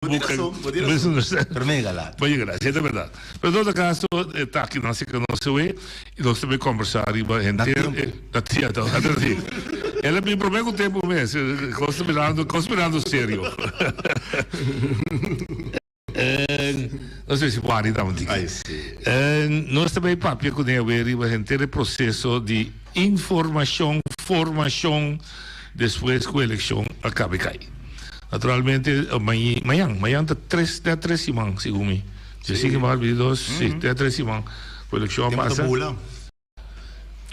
Per me galado. Poi grazie, è verdade. Per todo caso, está aqui nós que nós e nós também conversar e da tia da ela me promete o tempo mesmo, conspirando sério. Não sei se pode dar nós também papia com ele vai ter o processo de informação, formação depois que a eleição acabe cai. Naturalmente amanhã tá três semanas segundo mim. Se que mal dos, sim, tem 3 semanas. A eleição passa.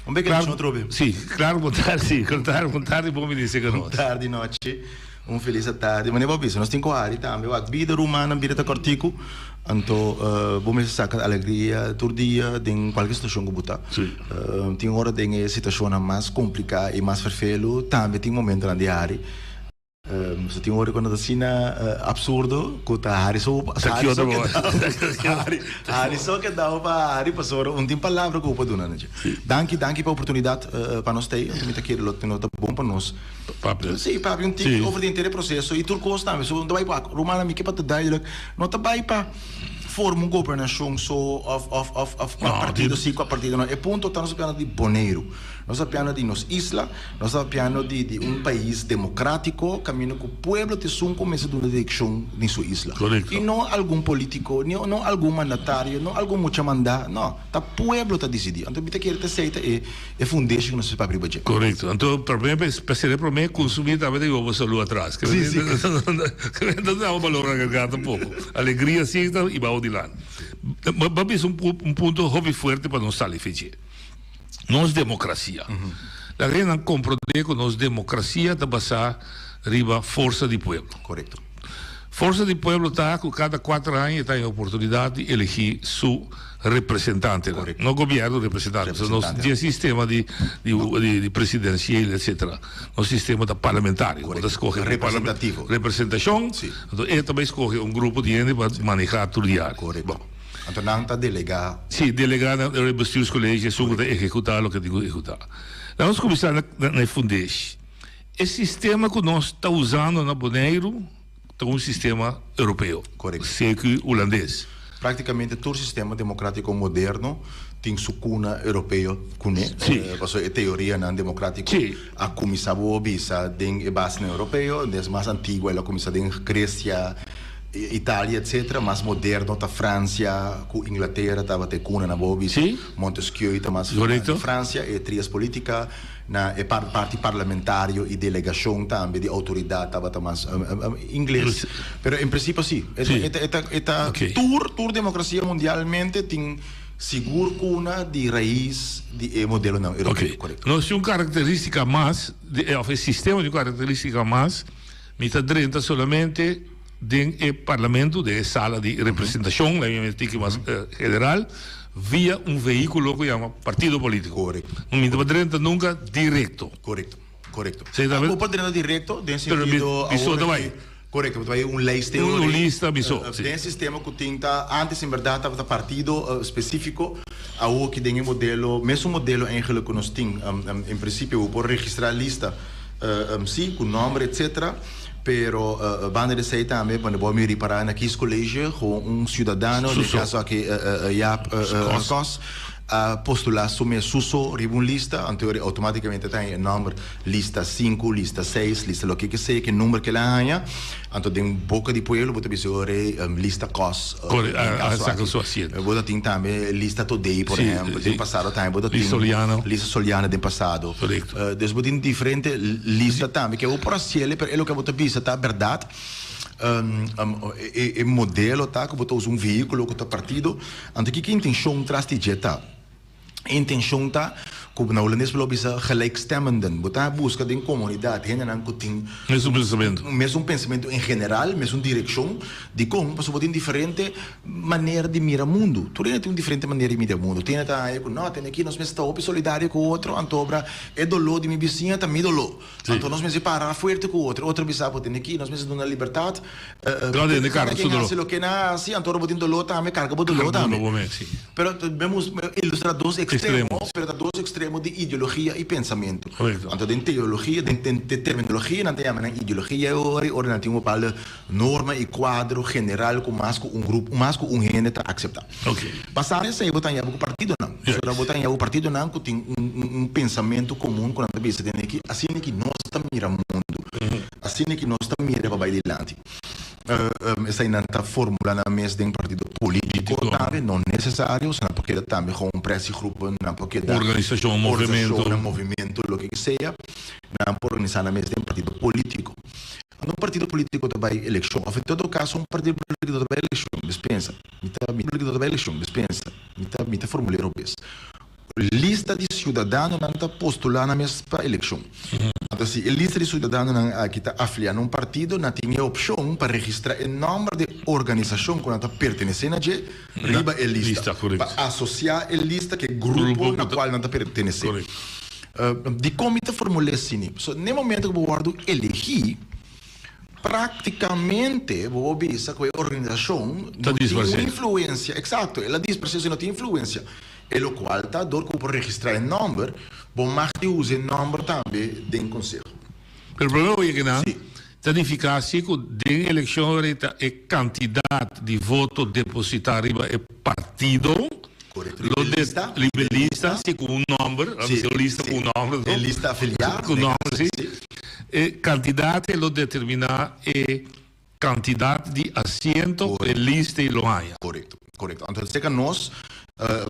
Um bem que eleição trobe. Sim, claro, boa tarde, bom me dizer que não. Boa tarde, noite. Feliz tarde. Mas não é nós temos que também. A vida humana, a vida da cortico, então, bom me saca alegria, todo dia, em qualquer situação que botar. Tem hora de situação mais complicada e mais vervelho, também tem momento na diária. Se tem hora quando assim absurdo, que tá Hari só que dá para Hari passou tem palavra que eu posso dar, né? Danke para a oportunidade para nós ter, me tá querendo lote nota bom para nós. Sim, papi, tipo over de inteiro processo e turcos também, so não vai para Romana me que para dar, não tá vai para forma governação só of partido sim, com partido não. E ponto tá nós piano de Boneiro. Nós piano de nos isla, nós piano de país democrático, caminho que o povo te sun começa de uma eleição em sua isla. Correcto. E não algum político, não algum mandatário, não algum mucha mandar, não. Tá povo tá decidir. Então bita que te aceita e fundeixa que nós se para abrir. Correto. Então problema para mim consumir também de ovo só atrás. Que não dá valor agregado pouco. Alegria sim e vai de lá. Mas um ponto hobby forte para nós sair fechar. Nós democracia. A gente não compreende que nós democracia está basada riba força do povo. Correto. Força do povo está que cada 4 anos tem a oportunidade de elegir seu representante. Correcto. No governo representante. Nós temos sistema de presidencial, etc. No sistema da parlamentário. Representativo. Representação. Sim. Então, ele também escolhe um grupo de gente para manejar tudo diário. Correto. Então não está delegado. Sim, delegado no bestuurs college sobre executar o que digo executar. Vamos começar na fundez. Esse sistema que nós estamos usando na Boneiro é um sistema europeu. Correto. Seco holandês. Praticamente todo sistema democrático moderno tem sua cuna europeu, a teoria não democrática. A comissão obisa tem base europeu, desde mais antiga ela começa em Grécia, Itália, etc., mais moderno da França, com Inglaterra, estava até cuna na Bobis, Montesquieu, mais França, e trias política, na parte parlamentário e delegação também, de autoridade, estava mais inglês. Mas, em princípio, sim. Tour democracia mundialmente tem seguro cuna de raiz de modelo não europeu. Correto. Nós temos uma característica mais, o sistema de característica mais, me está somente do parlamento, da sala de representação, federal, via um veículo que chama partido político. Correto. Não me está nunca direto. Correto. O partido direto, tem sentido... Correto, vai lista. Lista, tem sistema que tem, antes, em verdade, estava partido específico, a que tem um modelo, mesmo modelo que nós temos, em princípio, por registrar a lista, sim, com nome, etc., pero banda de sei também quando vou me reparar naquele colégio com cidadão de caso aqui cos postular sume suso riba lista então automaticamente tem nome lista 5 lista 6 lista lo que sei que número que lá há então tem boca de pueblo bota bisore lista cos saca sua ciência bota tem também lista today por exemplo tem passado também bota tem lista soliana tem passado depois tem diferente lista também que é o processo para ele que bota bisa tá verdade modelo tá que botou um veículo que tá partido então que intenção traz de jeta intenção tá como na holandês pelo bisa gelijkstemmenden botar busca de comunidade gente não que tem mesmo pensamento em geral mesmo direção de como passou tem diferente maneira de mirar mundo tu tem uma diferente maneira de mirar mundo tem tá não tem aqui nós mesmo tá solidário com o outro antobra é dolor de minha vizinha tá me dolor então nós mesmo parar forte com o outro bisa tem aqui nós mesmo dando liberdade grande de carro se lo que na assim antobra botin dolor tá me carga botin dolor tá pero vemos ilustrar dois extremos pero dois extremos extremo de ideologia e pensamento. Correcto. Então, de teologia, de terminologia, não tem a ideologia, ora não tem uma palavra norma e quadro general com mais que um grupo, mais que um gênero para aceitar. Passar essa aí, botar em o partido não. Se botar em o partido não, que tem pensamento comum quando a gente tem aqui, assim é que nós estamos mirando o mundo, assim é que nós estamos mirando para adiante. Essa ainda está fórmula na mesa de um partido político, também não necessário, não porque também com um preço grupo, não porque organização, movimento, o que seja, não por organizar na mesa de um partido político. Um partido político também eleição, em todo caso um partido político também eleição, dispensa, político também eleição, dispensa, mita formuleiro bes. Lista de cidadãos não está postulando na mesa para eleição. Então, se a lista de cidadãos que está afiliado a um partido, não tem a opção para registrar o nome de organização que está pertencendo a gente, riba a lista. Para associar a lista que é grupo na qual não está pertencendo. De como está formulado assim. No momento que eu guardo elegir, praticamente vou ver essa organização não tem influência. Exato, ela diz para você não tem influência. E o qual está dor que por registrar o número, bom mais de usar o número também do conselho. O problema é que não significa que a eleição é candidato de voto depositário é partido. Correto. Liberalista, com um número, lista com um número. Lista afiliada. Com número, sim. Candidato lo determina é candidato de assento e lista e loja. Correto. Então, se que nós,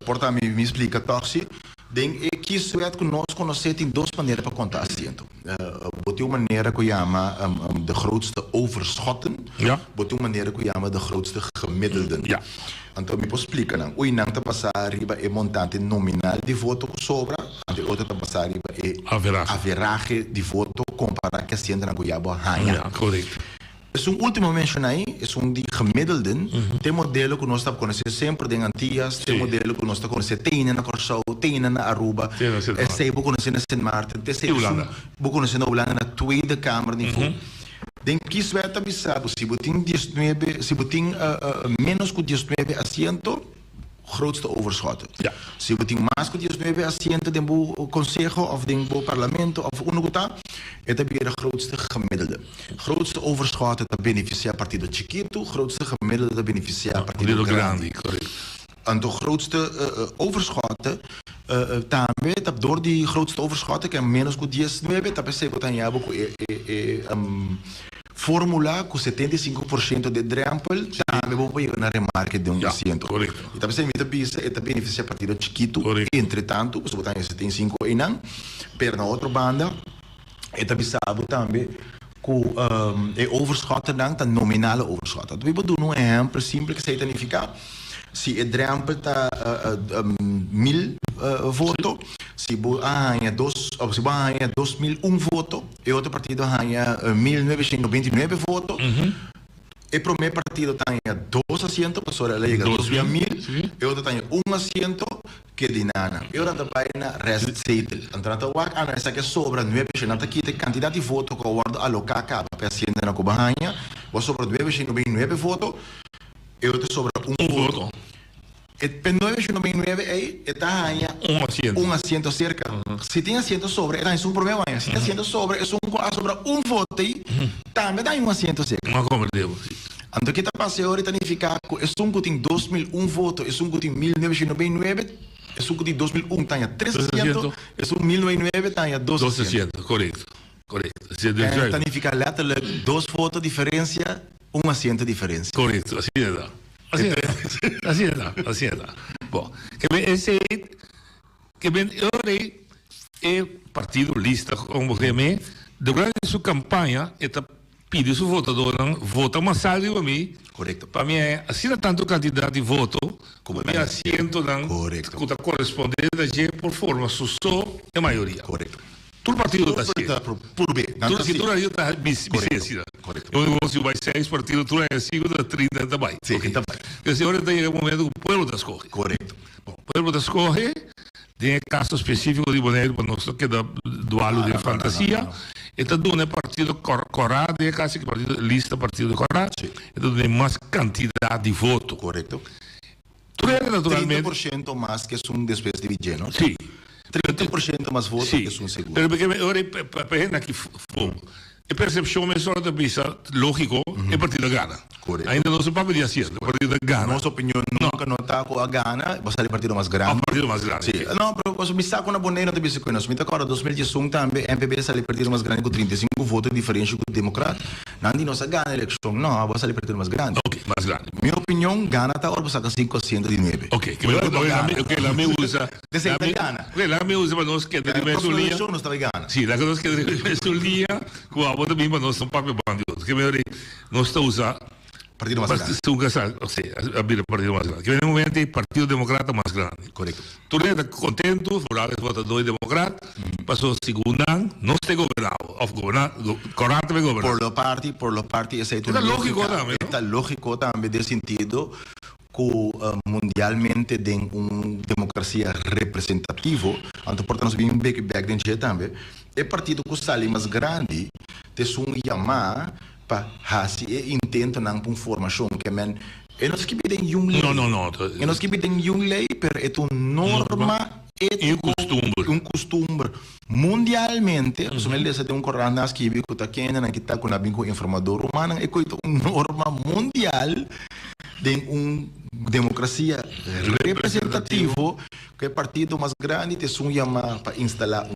portanto, me explica, Toxi, que isso é que nós conhecemos em duas maneiras para contar assento. Tem uma maneira que chama de grootste overschotten, tem uma maneira que chama de grootste gemiddelden. Então, me explica, não? O inang está passar arriba é montante nominal de voto que sobra, e o outro está passar arriba é average de voto comparado com a assento na Goiaba Hanha. Correto. É um último mention aí, é um de gemiddelden. Tem modelo que nós estamos conhecendo sempre em Antillas, tem modelo que nós estamos conhecendo tem na Corsão, tem na Aruba, esse aí vou conhecer na Sint Maarten, esse aí vou conhecer na Holanda, na Tweede Kamer de Voet. Den kies werd avisado, se você tem menos que 19 assentos, grootste overschot. Se você tem mais que 19 assentos dentro do conselho of dentro do parlamento of onde é também o grootste gemiddelde. Grootste overschot dat beneficia partido chiquito, grootste gemiddelde dat beneficia partido grande. En de grootste overschotten, também door die grootste overschotten, que é menos que 19, também se botar em abo fórmula com 75% de drempel, também vou pegar na remarca de assento. E também se me pisa, é também beneficia partido chiquito, entretanto, se botar em 75 e não, per na outra banda, é também sabe também com overschotten dan, dan nominale overschotten. We doen een exemplo simples que se significa se o drempel está 1000 votos, se ganha 2001 votos, e outro partido ganha 1999 votos, e o primeiro partido tem 2 assentos, passou a lei 2000, e outro tem 1 assento que é de nana. E outro vai na rest settle. Então, essa que sobra 9 assentos, aqui tem quantidade de votos que o guarda alocar acaba, para assento na Cubahanha, ou sobra 999 votos, e outro sobra 1 voto. E per 999 aí está um assento cerca. Se tem assento sobre, é um problema. Se tem assento sobre, é sobra um voto aí, também dá um assento cerca. Não compreendo. Então, o que está passando agora significa que é que tem 2001 votos, é que tem 1999, é que tem 2001 tem 3 assentos, é que 1999 tem 2 assentos. Correto. Significa lá 2 votos de diferença, 1 assento de diferença. Correto, assim é. Assim é. Bom, que bem, o partido lista como que durante sua campanha, está pedindo seu votador vota massagem para mim. Correto. Para mim é assim tanto candidato de voto como é assento que está correspondendo a gente por forma só é maioria. Correto. Todo partido está assim. Por B. Todo partido está assim. Correto. Eu negócio vai 6 partidos, tu é 5, 30 também. Sim, também. Porque agora tem um momento que o povo está escolhe. Correto. O povo está escolhe, tem caso específico de boneco para nós que é do alu de fantasia. Então, do partido corado, é caso que partido lista partido corado. Então, tem mais quantidade de voto. Correto. Tu é naturalmente 30% mais que é despesa de vigente. Sim. 30% mais votos que são seguros. Pero porque ora para aqui foi. A percepção é só da bisa lógico é partido Gana. Correto. Ainda não se pode dizer certo, partido Gana. Nossa opinião nunca não está com a Gana, vai ser o partido mais grande. O partido mais grande. Sim. Não, mas o Missa com a boneira da bisa com nós. Me agora 2011 também MPB sai o partido mais grande com 35 votos diferente com o Democrata. Não de nossa Gana eleição, não, vai ser o partido mais grande. Ok, mais grande. Minha opinião, Gana está agora saca 5% de 9. Ok, que lá me usa. Gana. Lá me usa para nós que é de Venezuela. Não estava Gana. Sim, lá que nós que é de Venezuela, com a voto bem para nós são papel bandidos. Que melhor nós está usando partido mais grande. Ou seja, abrir o partido mais grande. Que no momento é Partido Democrata mais grande. Correto. Tu está contento, Morales vota 2 democratas, passou segundo ano, não está governado, correto governar. Por lo parte, essa é a lógico também. Está lógico também, de sentido que mundialmente tem uma democracia representativa, então portanto nós vimos back dentro também, é partido que sai mais grande, tem um chamar para fazer e intenta não uma formação que men e nós que tem uma lei. Não. E nós que tem uma lei, pero é uma norma um costume mundialmente, se ele tem corrente nas que vive que quem não está com a informador humano é uma norma mundial de uma democracia representativa que é partido mais grande tem um chamar para instalar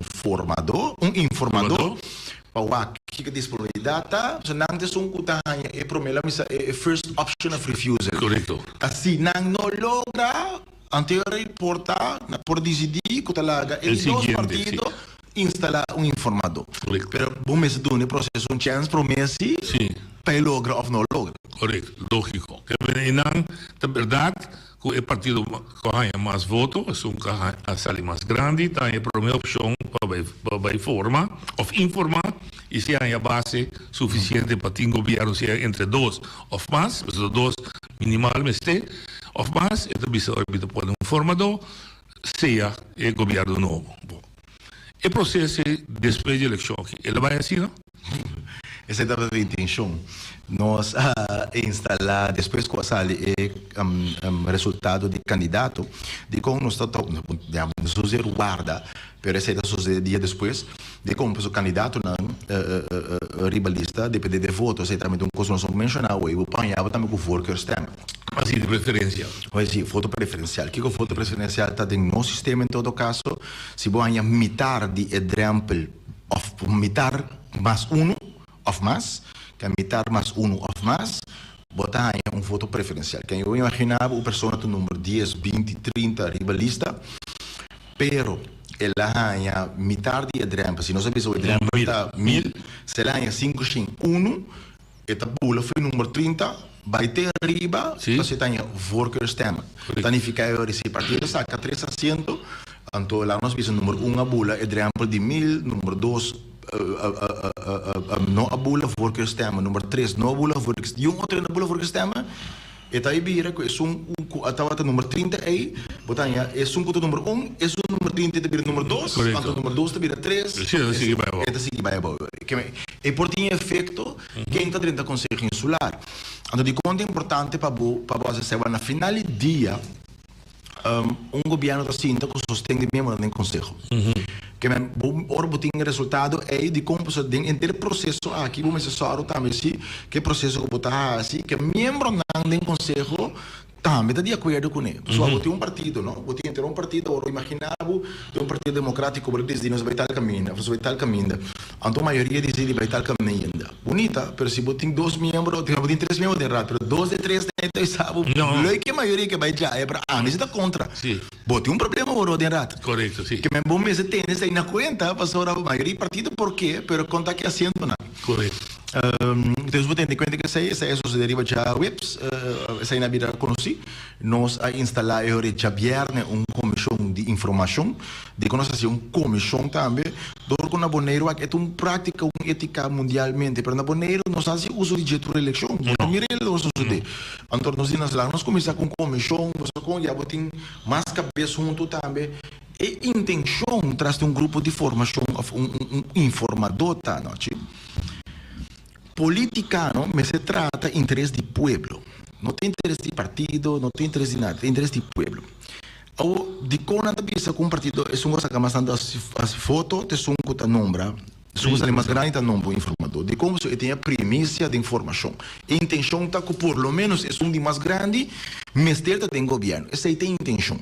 um informador para que disponibilidade se não tem kutahanya é primeira é first option of refusal. Correto. Assim não logra anterior por decidir que talaga e dois partidos instalar um informador. Correto. Pero bom mês do processo um chance promessa para logra ou não logra. Correto, lógico. E não, na verdade, que o partido que ganha mais votos, é a sala mais grande, tem a primeira opção para informar, e se há a base suficiente para ter um governo, se é entre dois ou mais, dois minimalmente, ou mais, então bisa pode um formador, seja o governo novo. O processo depois da eleição, ele vai assim, não? Essa é a intenção. Nós instalar, depois que sai o resultado de candidato, de como nós estamos fazendo guarda, pero essa é a dia depois, de como o candidato não ribalista, depende de votos, é também um coisa nós vamos mencionar, o apanhava também com o workers stamp. Assim, de preferencial. Pois sim, voto preferencial. O que o voto preferencial está em nosso sistema, em todo caso, se você mitar de exemplo, ou mitar mais um, ou mais, que é mitar mais um ou mais, botar um voto preferencial. Que eu imaginava o pessoa do número 10, 20, 30 ribalista, pero ela ganha mitar de exemplo, se não sabe se o exemplo está 1000, se ela ganha 5, 1, eta bula foi número 30, vai ter riba, você tem workers stamp. Tanifica esse partido saca 3 assentos, então lá nós vimos o número 1 a bula, exemplo de 1000, número 2 não a bula workers stamp, número 3 não a bula workers, e outro na bula workers stamp, eta aí vira que é até número 30 aí, botanya é ponto número 1, é número 30 te vira número 2, então número 2 te vira 3, eta sigue vai e por tem efeito que entra dentro do Conselho Insular. Então de conta é importante para você saber na final do dia governo da cinta que sustém de membro do Conselho. Que ora tem resultado é de como se tem inteiro processo aqui vamos necessário também se que processo que botar assim que membro do Conselho também está de acordo com ele. Só tem partido, não? Você tem partido, ou imaginava, tem partido democrático, porque diz, nós vai tal caminho, então a maioria diz que vai tal caminho. Bonita, mas se você tem 2 membros, tem 3 membros de errado, mas 2 de 3 tem, sabe? Não é que a maioria que vai já é para mas está contra. Sim. Tem um problema ou de errado. Correto, sim. Que bom mês tem isso aí na conta, passou a maioria partido, por quê? Pero conta que assento, não. Correto. Então, você tem em conta que isso se deriva já webs, essa aí na vida conheci, nós a instalar já viernes uma comissão de informação, de conhecer uma comissão também, do que na Boneiro é uma prática, uma ética mundialmente, mas na Boneiro nós fazemos uso de jeito de eleição, não mire ele nós usamos. Então, nós começamos com comissão, nós já botamos mais cabeça junto também, e intenção traz um grupo de formação, um informador, tá, não? Politicano, mas se trata de interesse do povo. Não tem interesse de partido, não tem interesse de nada, tem interesse do povo. Ou de quando a bisa com um partido é uma coisa que mais tanto as foto te são que tá nombra somos ali mais grande tá nombro informador de como se tem a primícia de informação a intenção tá que por lo menos é um de mais grande mestre tem governo essa aí tem intenção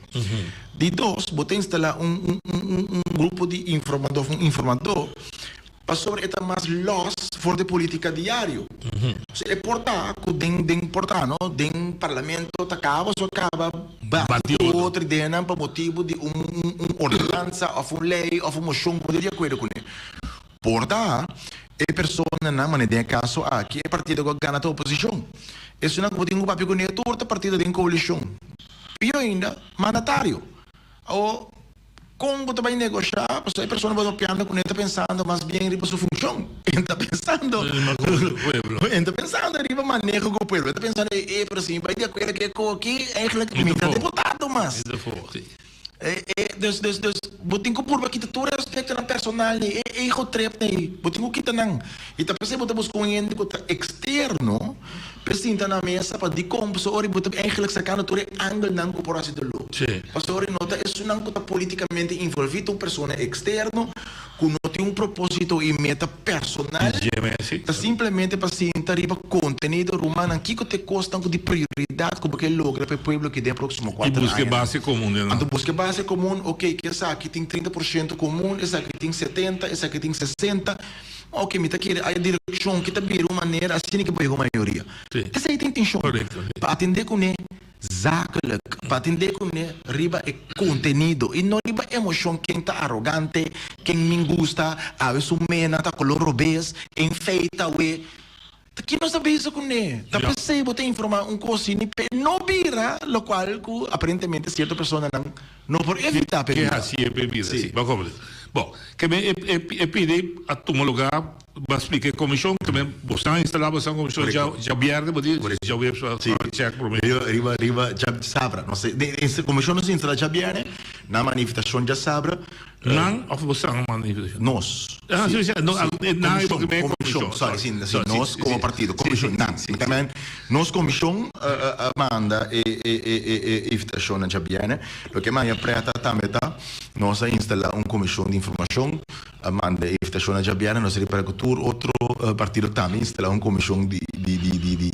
de dois botar instalar grupo de informador para sobre esta mais loss for de política diário. Se é portar que den portar no den parlamento acaba bate outra ideia para motivo de ordenança ou lei ou moção poderia acordo com ele. Portar é pessoa na maneira de caso aqui é partido que ganha a oposição. Isso não pode um papel com ele torta partido de coalição. E ainda mandatário. Ou como também negociar, a pessoa não vai piano com ele, está pensando mais bem em sua função. Ele está pensando. Ele está pensando em manejo com o povo. Ele está pensando, por assim, vai de acordo que aqui é que deputado, mas. Botin ko purba kita tura respect na personal ni ho trip ni botin ko kita nang ita pese botamos com gente que externo presinta na mesa para de como so ori botam eigenlijk sacando tura angle nang corporação do lo pastor nota é nang ko politicamente envolvido uma pessoa externo que não tem propósito e meta personal tá simplesmente para sentar riba conteúdo rumano aqui que te custa de prioridade como que logra para o povo que tem próximo 4 anos e busca base comum então busca base comum, ok, que essa aqui tem 30% comum, essa aqui tem 70%, essa aqui tem 60%, ok, me tá aqui a direção que tá vira uma maneira assim que vai a maioria. Essa aí tem intenção. Para atender com ele, zakelijk, para atender com ele, riba é conteúdo, e não riba emoção, quem tá arrogante, quem me gusta, a vezes o mena, tá color obês, enfeita, ué. Aqui não sabe isso com ele. Tá percebendo, tem informar coisa não vira, lo qual aparentemente certa pessoa não por evitar bebida. Que assim é bebida, sim. Bom, que me pedi a tomar lugar, vai explicar a comissão, também você instalava essa comissão já viernes, já veio para check por mim. Riba já sabra, não sei, essa comissão não se instala já viernes, na manifestação já sabra. Não, ou você na manifestação? Nós. Ah, sim, não, é porque bem comissão. Sim, nós como partido, comissão, não. Também, nós comissão manda e invitação já viernes, o que mais é preta também tá, nós instala comissão de informação, manda e invitação já viernes, nós repercutir outro partido também instala comissão de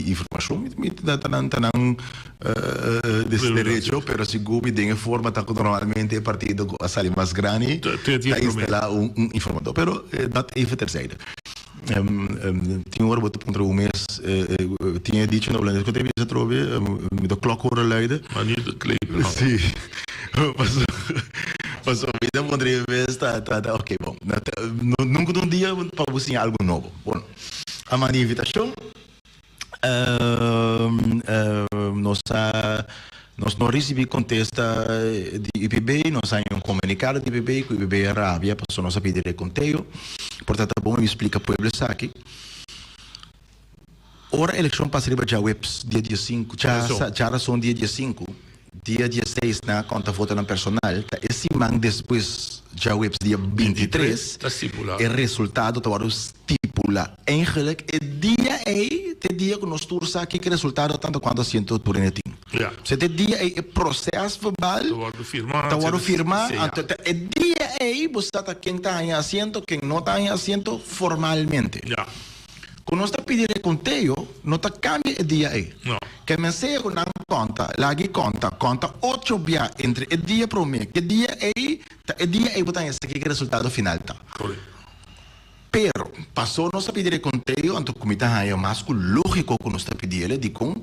informação, desse direito, pero se gubi de forma tá normalmente o partido a sair mais grande instalar informador, pero dat even terzijde. Tinha hora botar contra o mês, tinha dito na Holanda que eu teve essa trove, me deu clock hora leida. Mania do clipe. Sim. Passou a vida contra o mês, tá, ok, bom. Nunca um dia para você algo novo. Bom, a manifestação, nós não recebemos contesta de IPB, nós temos comunicado de IPB, que o IPB é rábia, para nós pedir conteúdo. Portanto, é bom me explicar para o povo aqui. Ora, a eleição passaria já webs dia 5, já são dia 5, dia 16 na conta voto na personal, esse man depois já webs dia 23, é resultado agora estipula. Eigenlijk, é dia que nós tursa aqui que resultado tanto quanto assento por netinho. Se é dia é processo verbal, tá hora firmar, é dia você tá quem tá em assento, quem não tá em assento formalmente. Quando nós está pedindo conteúdo, não está cambia o dia aí. Que me sei que não conta, lagi conta 8 dias entre o dia para o mês, o dia aí botar esse aqui que resultado final tá. Pero, passou nós a pedir conteúdo, então como está aí, mas lógico que nós está pedindo, de com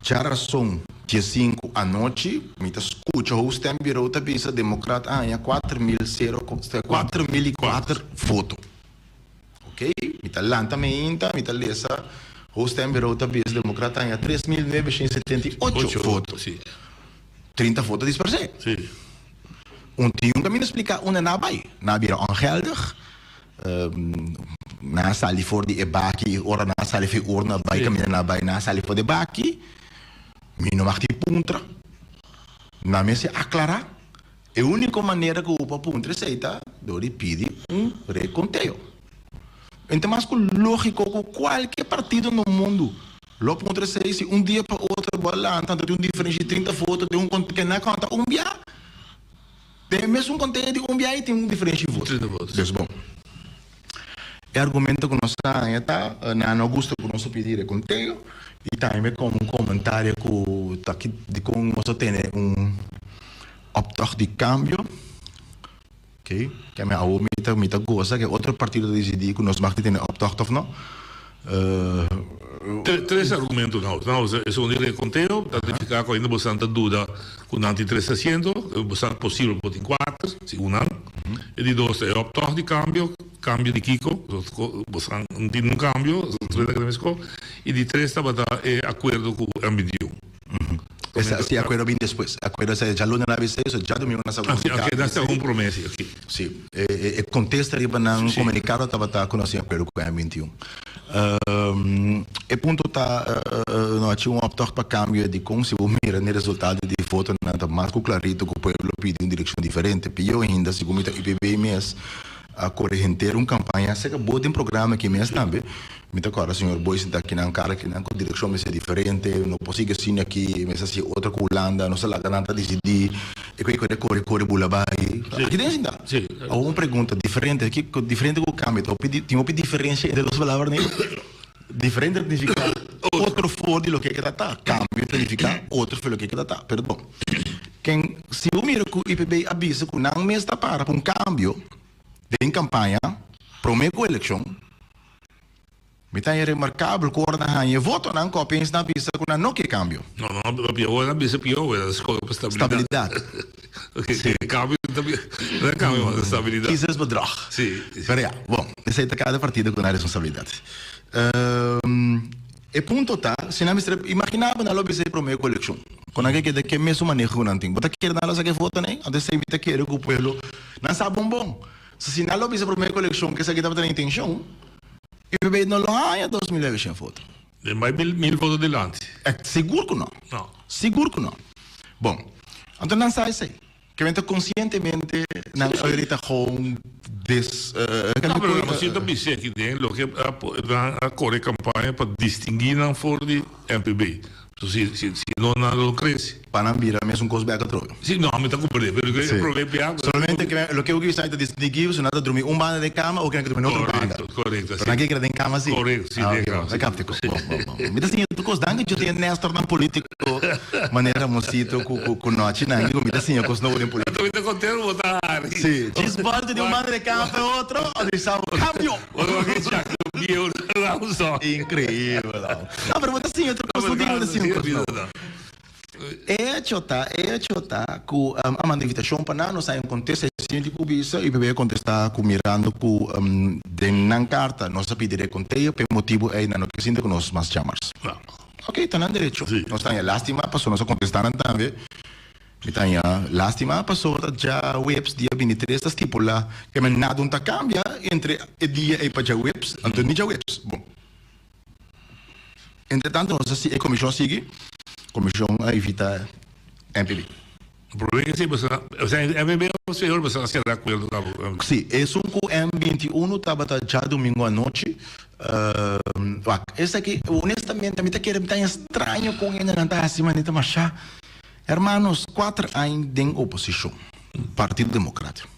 já razão, dia 5 à noite, me escuta, o sistema virou outra visa democrata, 4.004 fotos. Ok? Me está lá também, me está lesa, o sistema virou outra visa democrata, 3.978 fotos. 30 fotos dispersé. Tinha que me explicar, na vira ongeldig, na sali voor die ebaki, ora na sali voor urna bij, kamina na bij, na sali voor de baki, mino mag die puntra. Na me se aclarar, a única maneira que o puntra seita, dori pidi reconteo. Então, mas lógico que qualquer partido no mundo, lo puntra se dia para outro, bola, tanto de diferente de 30 fotos, de que na conta dia, Tem mesmo conteúdo de BI tem diferente voto.ですbom. É argumento que nós está na Augusto que nós pedir conteúdo e também com comentário que tá aqui de como nós tem optocht de cambio. Ok? Que é a mita gosta que outro partido decidir que nós marca tem optocht ou não. Três argumentos não é unir o conteúdo para ficar com ainda bastante dúvida com anti 300 bastante possível por em 4 se um ano e de dois é optar de cambio de Kiko bastante não tem cambio e de três estava é acordo com o MBDU esse acordo vem depois acordo se já luna na vez já domingo na saúde ok dá um promessa aqui sim e contesta riba não comunicado estava com nós acordo com o M21 e ponto tá não tinha optar para cambio de como se o mira no resultado de voto nada mais clarito que o povo pediu uma direção diferente pior ainda se como IPB mês a corrente campanha se acabou de programa que mês também me agora senhor Bois está aqui na cara que na direção é diferente não posso assim aqui mas assim outra Holanda não sei lá nada decidir e que corre bulabai aqui tem assim tá uma pergunta diferente aqui diferente com o cambio tem uma diferença entre as palavras né diferente significa outro for de lo que está cambio significa outro for lo que está perdão quem se o mira que o IPB avisa que não mês está para um cambio em campanha promete a eleição me tá remarcável que a gente voto não que pensa na visa que não quer cambio não pior na visa pior é a escola para estabilidade ok cambio também não é cambio mas estabilidade quizás bedrag sim pero bom essa é cada partida com a responsabilidade e ponto tá se não me imaginava na lobby se promete a eleição quando alguém quer que mesmo manejo não tem bota quer na que vota né até se me quer que o povo não sabe bom se na lobby se promete a eleição que essa aqui estava na intenção e o IPB não há 2000 votos. Tem mais 1000 votos delante. Seguro que não. Não. Seguro que não. Bom, então não sai isso aí. Que a gente conscientemente não acredita com des... Não, mas você está dizendo que tem o que a correr campanha para distinguir não for de MPB. Se não nada cresce. Para não virar mesmo coisa bem troca. Sim, não, me está compreendendo. Porque o problema é água. Solamente que o que eu quis distinguir se nada dormir banda de cama ou que dormir outra banda. Correto. Para quem quer em cama assim. Correto, sim. É captico. Me assim, tu coisa dando que eu tenho Nestor na política maneira mocito com noite não, eu me assim, eu coisa não em política. Eu estou contente votar. Sim. Desborde de banda de cama para outro, deixar o cambio. Incrível. Não, mas assim, eu estou coisa assim. É chota que a manda invitação para nós sair contesta assim de cubisa e bebê contestar com mirando com de nan carta nós pedir conteúdo por motivo é não que sinta que nós mais chamars. Ok, tá na direito. Nós tá lástima passou nós contestaram também. Então, lástima passou já webs dia 23 das tipo lá que men nada tá cambia entre o dia e para já webs, então nem já webs. Bom. Entretanto, nós assim a comissão segue comissão evita MPB. O problema é que você MPB é o senhor, você está de acordo com sim, é um que o M21 estava já domingo à noite. Esse aqui, honestamente, me está querendo estar estranho com ele, não está acima, não está marchar. Hermanos, 4 anos de oposição, Partido Democrático.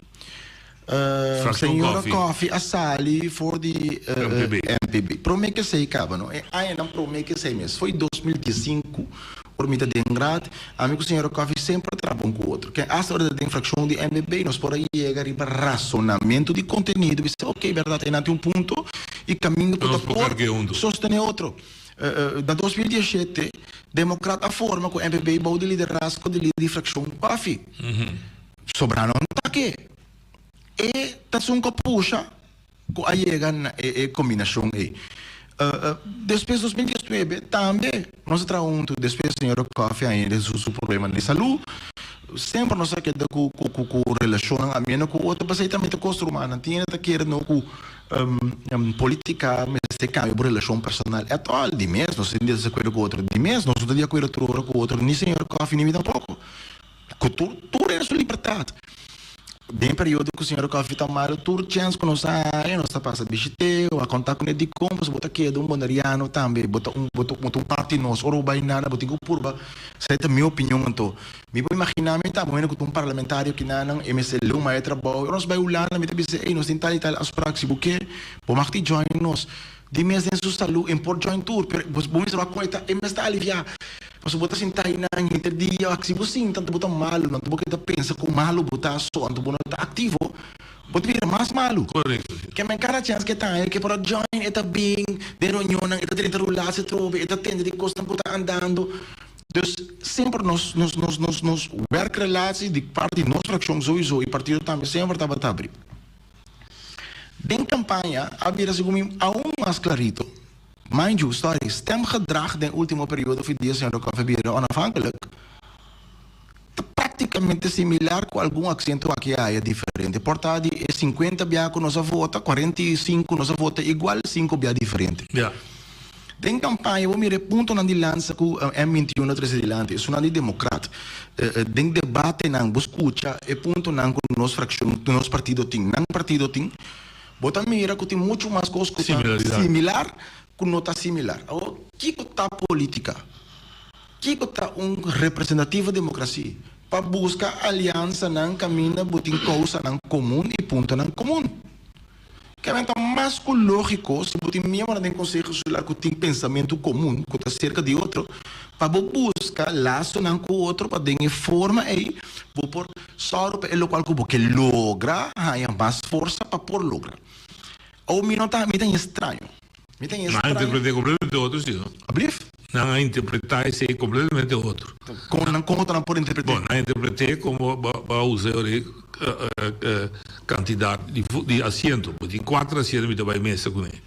Senhora Coffee, a Sali, for de MPB. Promete que sei, caba, não? Aí não promete que sei mesmo. Foi 2015, por mim, de Engrad, amigo senhora Coffee sempre trabalham com o outro. Que a hora da infração de MPB, nós por aí chegar para razonamento de conteúdo. Você, ok, verdade, aí não tem ponto e caminho para o sostener outro. Da 2017, democrata a forma que o MPB vai de liderazgo de líder de fração Coffee. Sobrano não está aqui. E tasun ko puxa ko ayegan e combinação aí. Depois de 2019 também nós trabalhamos depois senhor Coffee ainda o problema de saúde sempre nós aqui com relação a mim com outro basicamente costo humano tinha que querer no com política mas se cambia por relação personal é tal de mês nós temos de acordo com outro de mês nós temos de acordo com outro nem senhor Coffee nem me tampouco com tudo é sua liberdade. bem período que o senhor Kofi Tamaro, tur chance que nós passa bichite, ou a contar com ele de compras, bota aqui, um bonariano também, bota um parte nós, ou vai nada, bota um purba. Essa é a minha opinião, então. Me vou imaginar, me tá bom, que um parlamentário que não, MSL, uma é trabalho, nós vai olhar, me tá dizendo, nós tem tal e tal, as praxis, porque, vou marcar join nós. De mês em sua saúde, import join tour, vamos ver como está, está aliviar. Mas bota sentar aí na interdia, se você tanto bota malo, não porque você pensa que o malo bota só, não bota ativo, bota vir mais malo. Correto. Que a cara chance que tá, que para join, está bem, de reunião, está tentando rolar, se trove, está tendo de costa, bota andando. Dus sempre nos werkrelatie, die parte, nossa fracção sowieso, e partido também sempre estava a abrir. Den campagne havia se mais clarito. Mind you, sorry, stemgedrag den último período foi 10 anos que havia onafhankelijk. Praticamente similar com algum acento aqui é diferente. Portanto, é 50 biaco nossa vota, 45 nossa vota igual, 5 biaco diferente. Yeah. Den campagne, vou me ponto na lança com M21 presidente, isso não é democrata. Den debate não buscucha, e ponto não com nossa fracção, nosso partido tem, não partido tem. Bota mira que tem muito mais coisas que similar que não está similar. O que está política? Que está representativa democracia? Para buscar aliança não caminha, botem causa não comum e ponto não comum. Que é então mais lógico, se botem mesmo não consegue falar que tem pensamento comum, que está cerca de outro, para buscar laço não com o outro, para dar forma aí, vou pôr só para ele qual que logra, há mais força para por logra. Ou me não está, me tem estranho. Me tem estranho. Não interpretei completamente outro, sim. Abriu? Não interpretar esse aí completamente outro. Como não pode interpretar? Bom, não interpretei como para usar quantidade de assento. Tem 4 assentos que vai mesa com ele.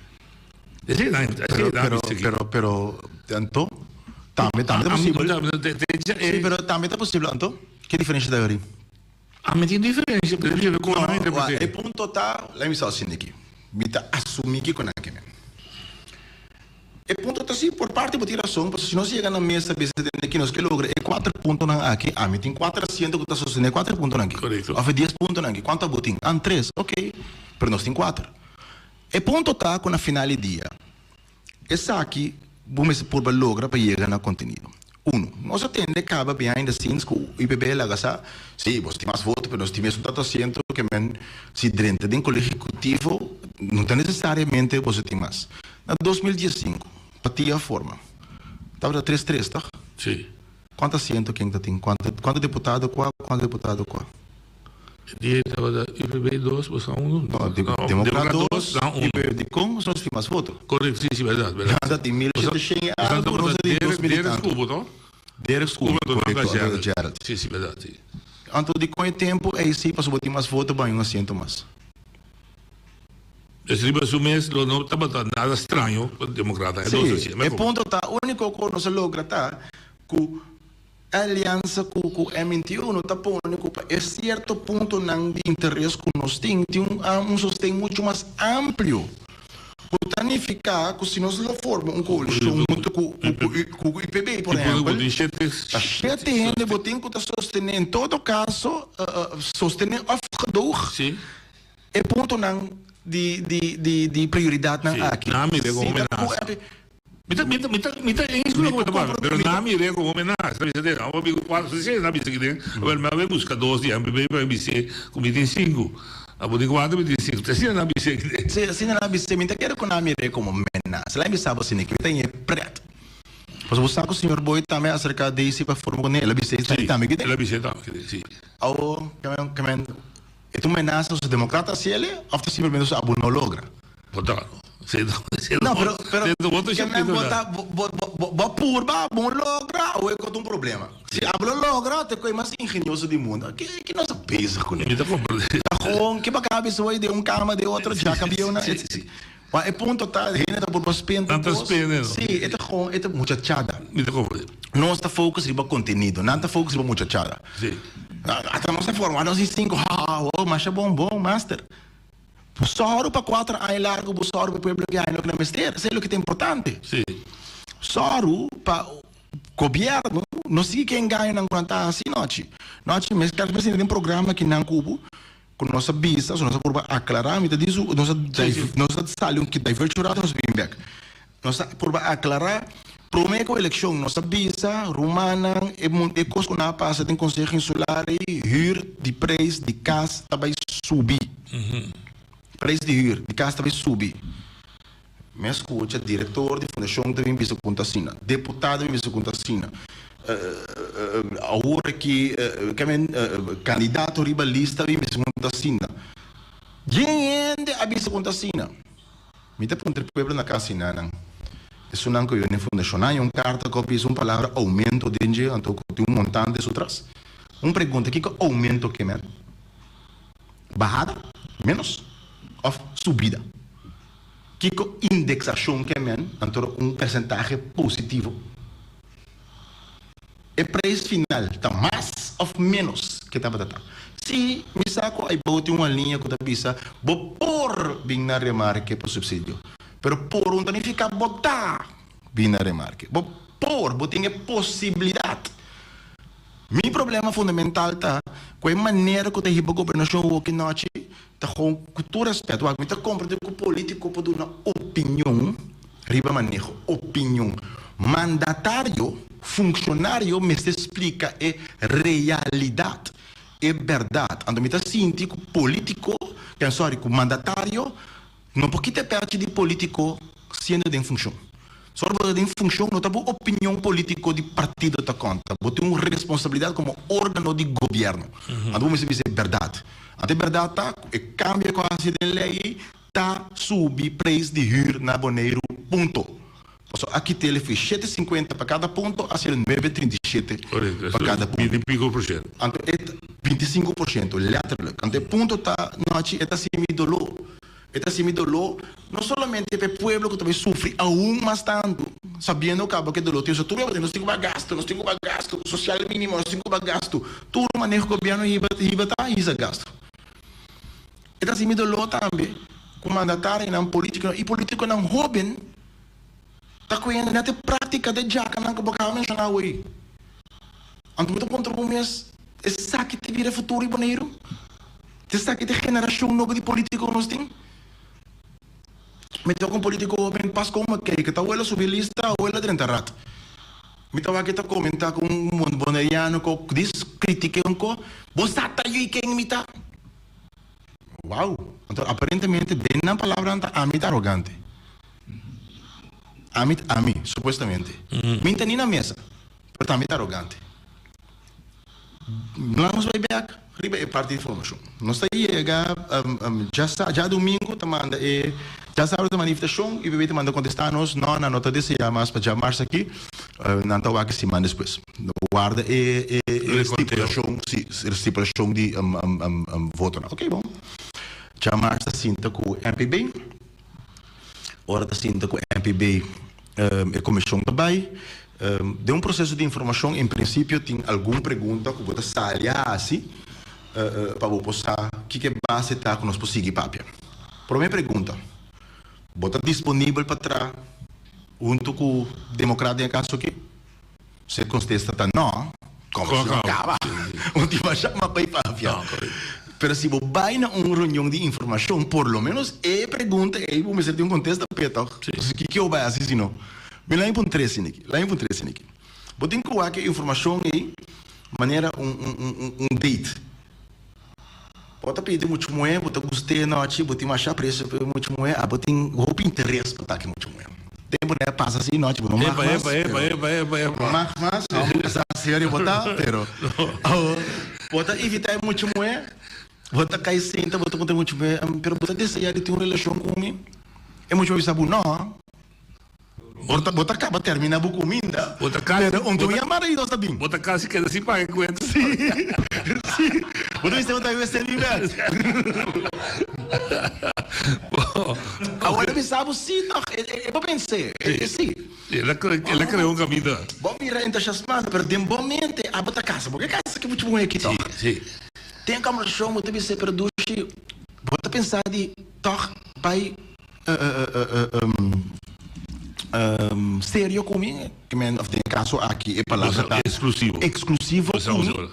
Pero, tanto, também é possível. Sim, pero também é possível, então? Que diferença da aí? Mas tem diferença, porque como não interpretei. E ponto tá, lá me só assim aqui. Me tá assumir que com aquele. E ponto tá assim, por parte de razão, porque se nós chega na mesa, que nós que logra, é 4 pontos aqui, me tem 4 assentos que está sustentando 4 pontos aqui. Correto. Ou 10 pontos aqui. Quanto botim? 3, ok. Pero nós tem 4. E ponto tá com a final de dia. Essa aqui, vamos por logra para chegar no conteúdo. 1. Nós atende acaba behind the scenes com o IPB lá gasa. Sim, você tem mais votos, mas nós temos tanto assento que se dentro do colégio executivo não está necessariamente você tem mais. Na 2015, partia a forma. Estava 3-3, tá? Sim. Quanto assento quem tem? Quanto deputado qual? Quanto deputado qual? Estava da IPB 2, você 1. Democrata 2, IPB de com, nós temos mais votos. Correto, sim, verdade. Nada tem 1.700 algo, nós temos 2.000 Derek Scubo, não? Derek Scubo, Gerald. Sim, verdade. Então, de com o tempo, aí sim, para subir mais votos, vai um assento mais. Esse mês não estava nada estranho para o democrata. Sim, e ponto tá, o único que nós logra tá, que a aliança com o M21 está único, é certo ponto de interesse que nós temos, tem sustém muito mais amplo. Para significar que se nós formamos coalição junto com o IPB, por exemplo, a gente ainda tem que sostener, em todo caso, sostener afgedog. Sim. É ponto de prioridade aqui. Não, me deu homenagem. Mita isso não é bom, pero na me deu homenagem, sabe dizer, o amigo quase se sabe dizer que o meu vai buscar 2 dias, bebê vai me ser como tem 5. A boa de 4 me diz 5. Se não me sei que se não me sei, me quero que na me deu como homenagem. Lá me sabe assim que tem preto. Pois você sabe que o senhor Boy também acerca desse para formar com ele, ele disse também que tem. Ele disse também, sim. Ou que é uma ameaça aos democratas se ele, ou simplesmente a não logra. Não, pero que me bota purba, bom logra, ou é que um problema. Se hablo logra, te coisa mais engenhoso do mundo. Que nós pensa com ele? Que bacana isso de cama de outro já cambiou na. É ponto tá, ainda por bastante. Tantas penas. Sim, é muchachada. Não está focus riba conteúdo, não está focus riba muchachada. Sim. Até nós formamos nós 5, mas é bom, master. Só para 4 anos largo, só para o povo que ainda não mestre, isso é o que é importante. Sim. Só para o governo, não sei quem ganha na conta assim noite, mas cada vez tem um programa que não cubo, com nossa visa, nós por aclarar, me diz, nós saliam que divertirá nós bem back. Nós por aclarar, prometo a eleição, nossa visa, romana, e coisa que não passa tem conselho insular e huur de preço de casa também subir. Preço de huur de casa também subir. Me escuta, diretor de fundação também visa contassina, deputado também visa contassina. Agora que candidato ribalista também visa contassina. Gente a visa contassina. Me te ponte pueblo na casa não. Isso não que eu nem fundação não carta copia uma palavra aumento de dinheiro então tem montante isso atrás. Pergunta que aumento que men? Bajada menos ou subida? Que indexação que men então percentagem positivo. E preço final está mais ou menos que está batata. Se me saco aí bote uma linha que está bisa, vou pôr bem na remarque para subsídio. Pero por não fica botar bem na remarque. Vou pôr, vou ter possibilidade. Meu problema fundamental tá com a maneira que a governação aqui noite tá com todo respeito, mas tá compreendendo que o político pode dar uma opinião, riba manejo, opinião. Mandatário, funcionário, me se explica é realidade, é verdade. Então me tá sentindo que o político, que é mandatário, não pode ter parte de político sendo em função. Só porque em função não está boa opinião política de partido da conta. Você tem uma responsabilidade como órgão de governo. Então vamos dizer verdade. Até verdade está, e cambia com a lei, está subir preço de huur na Boneiro, ponto. Aqui tem ele fez 7,50 para cada ponto, a ser 9,37 para cada ponto. 25%. Então, 25%, letterlijk. Então, o ponto está, não está semi-dolor. Está semi-dolor, não somente para o povo que também sofre, aún mais tanto, sabendo que o dolor tem tudo, nós temos gasto, social mínimo, nós temos gasto, tudo o manejo do governo e está gasto. Está semi-dolor também, com mandatário na política, e político não roubem, está com a prática de jaca, não que eu mencionar hoje. Então, muito contra o mês, esse que te vira futuro e boneiro, esse que te geração nova de político nós temos. Me toca político bem pas como que está o ela subir lista ou ela dentro rat. Me toca que está comentar com boneriano que diz critique co, você tá aí quem me tá. Uau. Então aparentemente bem na palavra anta amit arrogante. Amit supostamente. Me tá na mesa. Pero amit arrogante. Vamos vai back. Riba é parte de informação. Nós aí já domingo tá manda já sabe da manifestação e bebê manda contestar-nos não na nota desse já mais para já março aqui não tá o que se manda depois guarda estipulação de voto ok bom já março sinta com o MPB hora da sinta com o MPB a comissão também de um processo de informação em princípio tem alguma pergunta que você saia assim para você que base tá que nós podemos seguir papel primeira pergunta bota disponível para trás junto com o democrata em caso aqui se contesta tá não como se acaba onde vai chamar para ir para pero se você vai na uma reunião de informação por lo menos pergunta vamos fazer um contexto para que eu vai assim não me lá em ponto 13 aqui você tem que colocar que informação aí maneira date bota pedir muito moe, bota gostei na ati, bota achar preço muito moe, bota tem roupa interesse para tá aqui muito moe. Tempo né passa assim não tipo não mas essa série bota pero bota evitar muito moe, bota cai senta, bota contra muito moe, pero bota desejar ter uma relação com mim. É muito sabu não. Bota acaba termina bu comida. Bota casa, onde eu marido está bem. Bota casa que assim paga conta. Sim. Bota isso tá vai ser livre. Agora me sabe sim, eu vou pensar. Sim. Ela criou um caminho. Bom mira entusiasmado, pero de bom mente a bota casa, porque casa que muito bom aqui tá. Sim. Tem como show muito bem se produz. Bota pensar de toc pai sério comigo, que men of the caso aqui é palavra exclusivo comigo.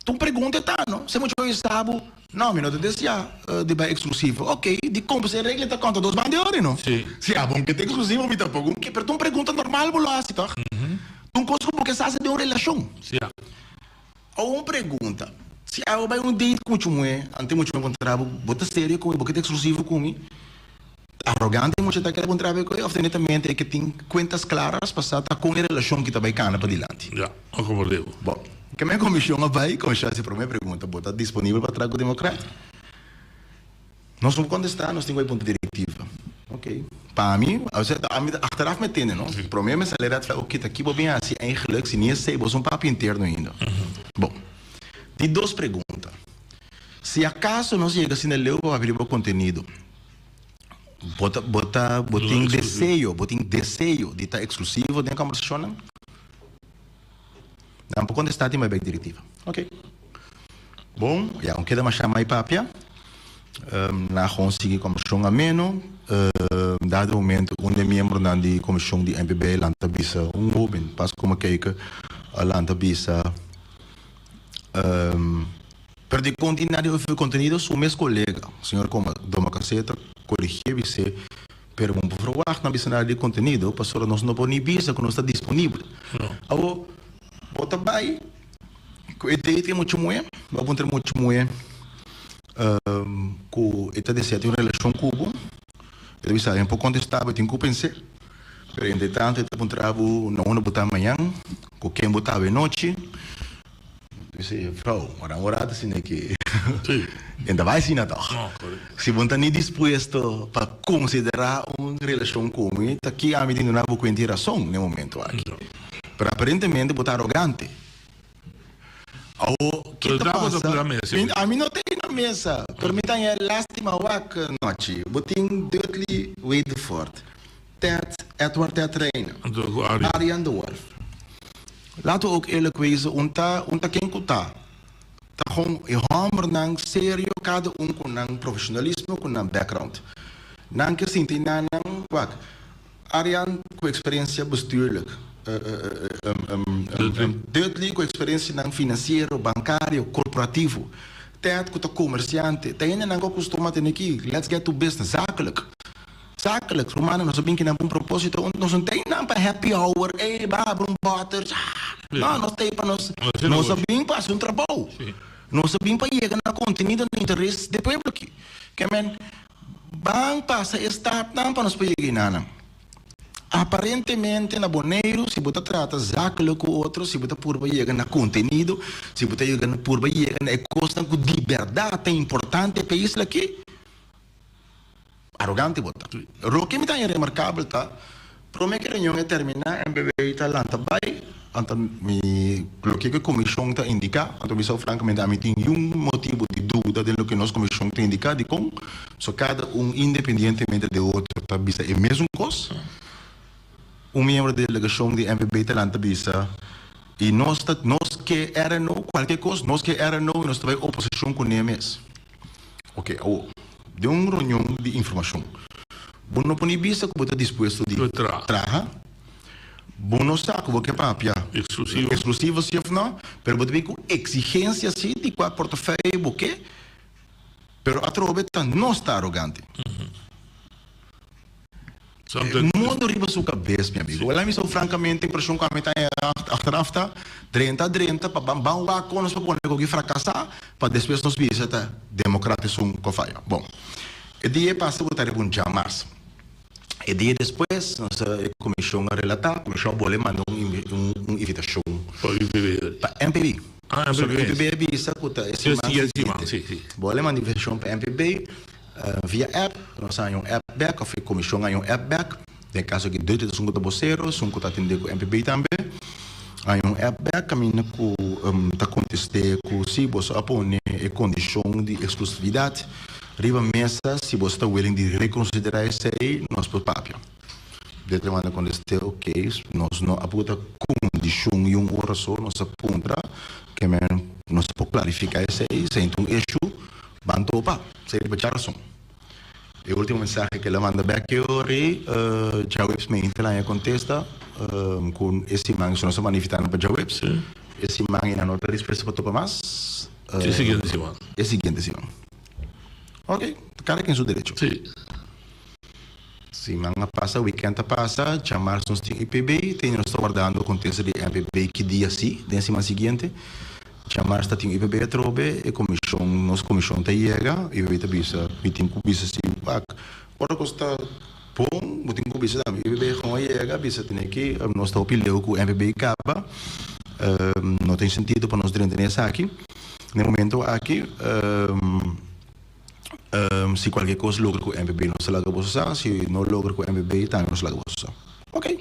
Tu pergunta tá, não? Se muito sabe, não, me não te deseja de bem exclusivo. Ok, de como se regra tá conta dos bandeiros, não? Sim. Se é bom que tem exclusivo, me tá pouco. Que tu pergunta normal, bolo assim, tá? Tu coisa porque sabe de uma relação. Sim. Ou uma pergunta. Se eu vai um date com o mulher, ante muito encontrar, bota sério com ele, porque é exclusivo comigo. Arrogante, muito tá querendo encontrar com ele, obviamente é que tem contas claras para com a relação que tá bacana para dilante. Já, como devo. Bom, que a minha comissão vai, como já se para minha pergunta, bota disponível para trago democrático. Nós vamos contestar, nós temos um ponto diretiva. Ok. Para mim, achteraf me tenen, não? O problema é que ok, aqui vou bem assim, eigenlijk, se nem sei, vou um papo interno ainda. Bom, de duas perguntas. Se acaso nós chegamos assim, leu para abrir o conteúdo, bota desejo de estar exclusivo dentro da conversação, não? Não pode contestar, tem uma bem diretiva. Ok. Bom, já não queda mais chamar aí papia. Na conseguir comissão a menos, dado o momento, membro da comissão de MPB, lanta bisa jovem, pas como que lanta bisa per de continuar o conteúdo, o meu colega, o senhor como Doma Caceta, corrigiu você, pero um provar na bisa de conteúdo, pastor nós não podemos bisa que não está disponível. Ao bota vai, com ideia tem muito moe, vamos ter muito moe. Com esta decisão em relação com Cuba, eu disse, é um pouco contestável, tenho que pensar. Mas, entretanto, eu encontrava, não botar amanhã, com quem botava à noite. Eu disse, Frau, uma hora assim, né, que ainda vai assim, Natal. Se você está nem disposto para considerar uma relação com ele, aqui a medida não há com interação no momento aqui. Mas, aparentemente, botar arrogante. O que está passando? A mim não tem na mesa. Permitam a lástima wak noite. Botin dutli wade fort. Ted Edward Tetraina. Ariane de Wolf. Laten we ook eerlijk wezen. Unta quem kuta. Ta gewoon hammer nang serio cada com nang profissionalismo com nang background. Nang que sinti nang wak. Ariane com experiência bestuurlijk. Duidelijk com experiência não financeiro, bancário, corporativo. Tijd com o comerciante. Tem ainda não costuma ter aqui. Let's get to business. Zakelijk. Zakelijk. Romano, nós sabemos que não é um propósito. Nós não tem não para happy hour. Ei, babra butter. Não, nós tem para nós. Nós sabemos para um trabalho. Nós sabemos para chegar na conteúdo no interesse do povo aqui. Que men, bang passa esta não para nós para chegar na. Aparentemente, na Boneiro, se você trata zakelijk com outro, se você por chegar na conteúdo, se você chegar por chegar na costa com liberdade é importante para isso aqui. Arrogante, bota. O que me está remarcável, tá? Para mim que a reunião é terminar, MPB está lá, tá bem? Então, o que a comissão está indicando, então, eu francamente, a mim tem motivo de dúvida do que a nossa comissão está indicando, de como, só cada independentemente do outro, está vista é a mesma coisa. Membro da delegação de MPB Talanta Bisa e nós que era não qualquer coisa, nós que era não e nós também oposição com eles. Ok, de uma reunião de informação. Bom, não pode bisa que você está disposto de trabalhar. Bom, não sabe o que é papia. Exclusivo, se não, mas você vem com exigência assim de qual portfólio, o quê? Mas a trobeta não está arrogante. O mundo riba sua cabeça, meu amigo. Ela me sou francamente impressão que a meta é achteraf tá 30 para bambam lá com nós para quando que fracassar para depois nós visa tá democrático um cofaia. Bom, e dia passa o tarde um março. E dia depois nossa comissão a relatar, a comissão bole mandou uma invitação para MPB. MPB visa cuta esse sim. Bole mandou invitação para MPB. Via app, nós temos um app back, ou a comissão tem um app back. Tem caso que dois são com vocês, são com atender com o MPB também. Há um app back, caminha com tá contestar com se você apone a condição de exclusividade. Riba mesa, se você está willing de reconsiderar isso aí, nós por papel. De outra maneira, quando estiver ok, nós não aponta condição e hora só, nós aponta que nós podemos clarificar isso aí, sem um eixo. Bantu pa, saya baca langsung. E o último mensagem que ela manda back hoje, jawab me lá em contesta, com esse mangue nós manifestando para jawab. esse manhã na nota resposta para Tomás. É seguinte, Simão. É seguinte, Simão. Ok, cada quem seu direito. Sim. Simão passa, o weekend passa, chamar nos tem IPB, tem nós guardando o contexto de IPB que dia sim, na semana seguinte. Chamar está tem IPB a trobe, e nossa comissão está chega, e vai ter bisa, e tem kubisa sim, ora custa bom, tem kubisa também, IPB com a chega, bisa tem que nós está opileu com o IPB acaba, não tem sentido para nós dentro nessa aqui, no momento aqui, se qualquer coisa logra com o MBB não se laga bolsa, se não logra com o MBB também não se laga bolsa. Ok.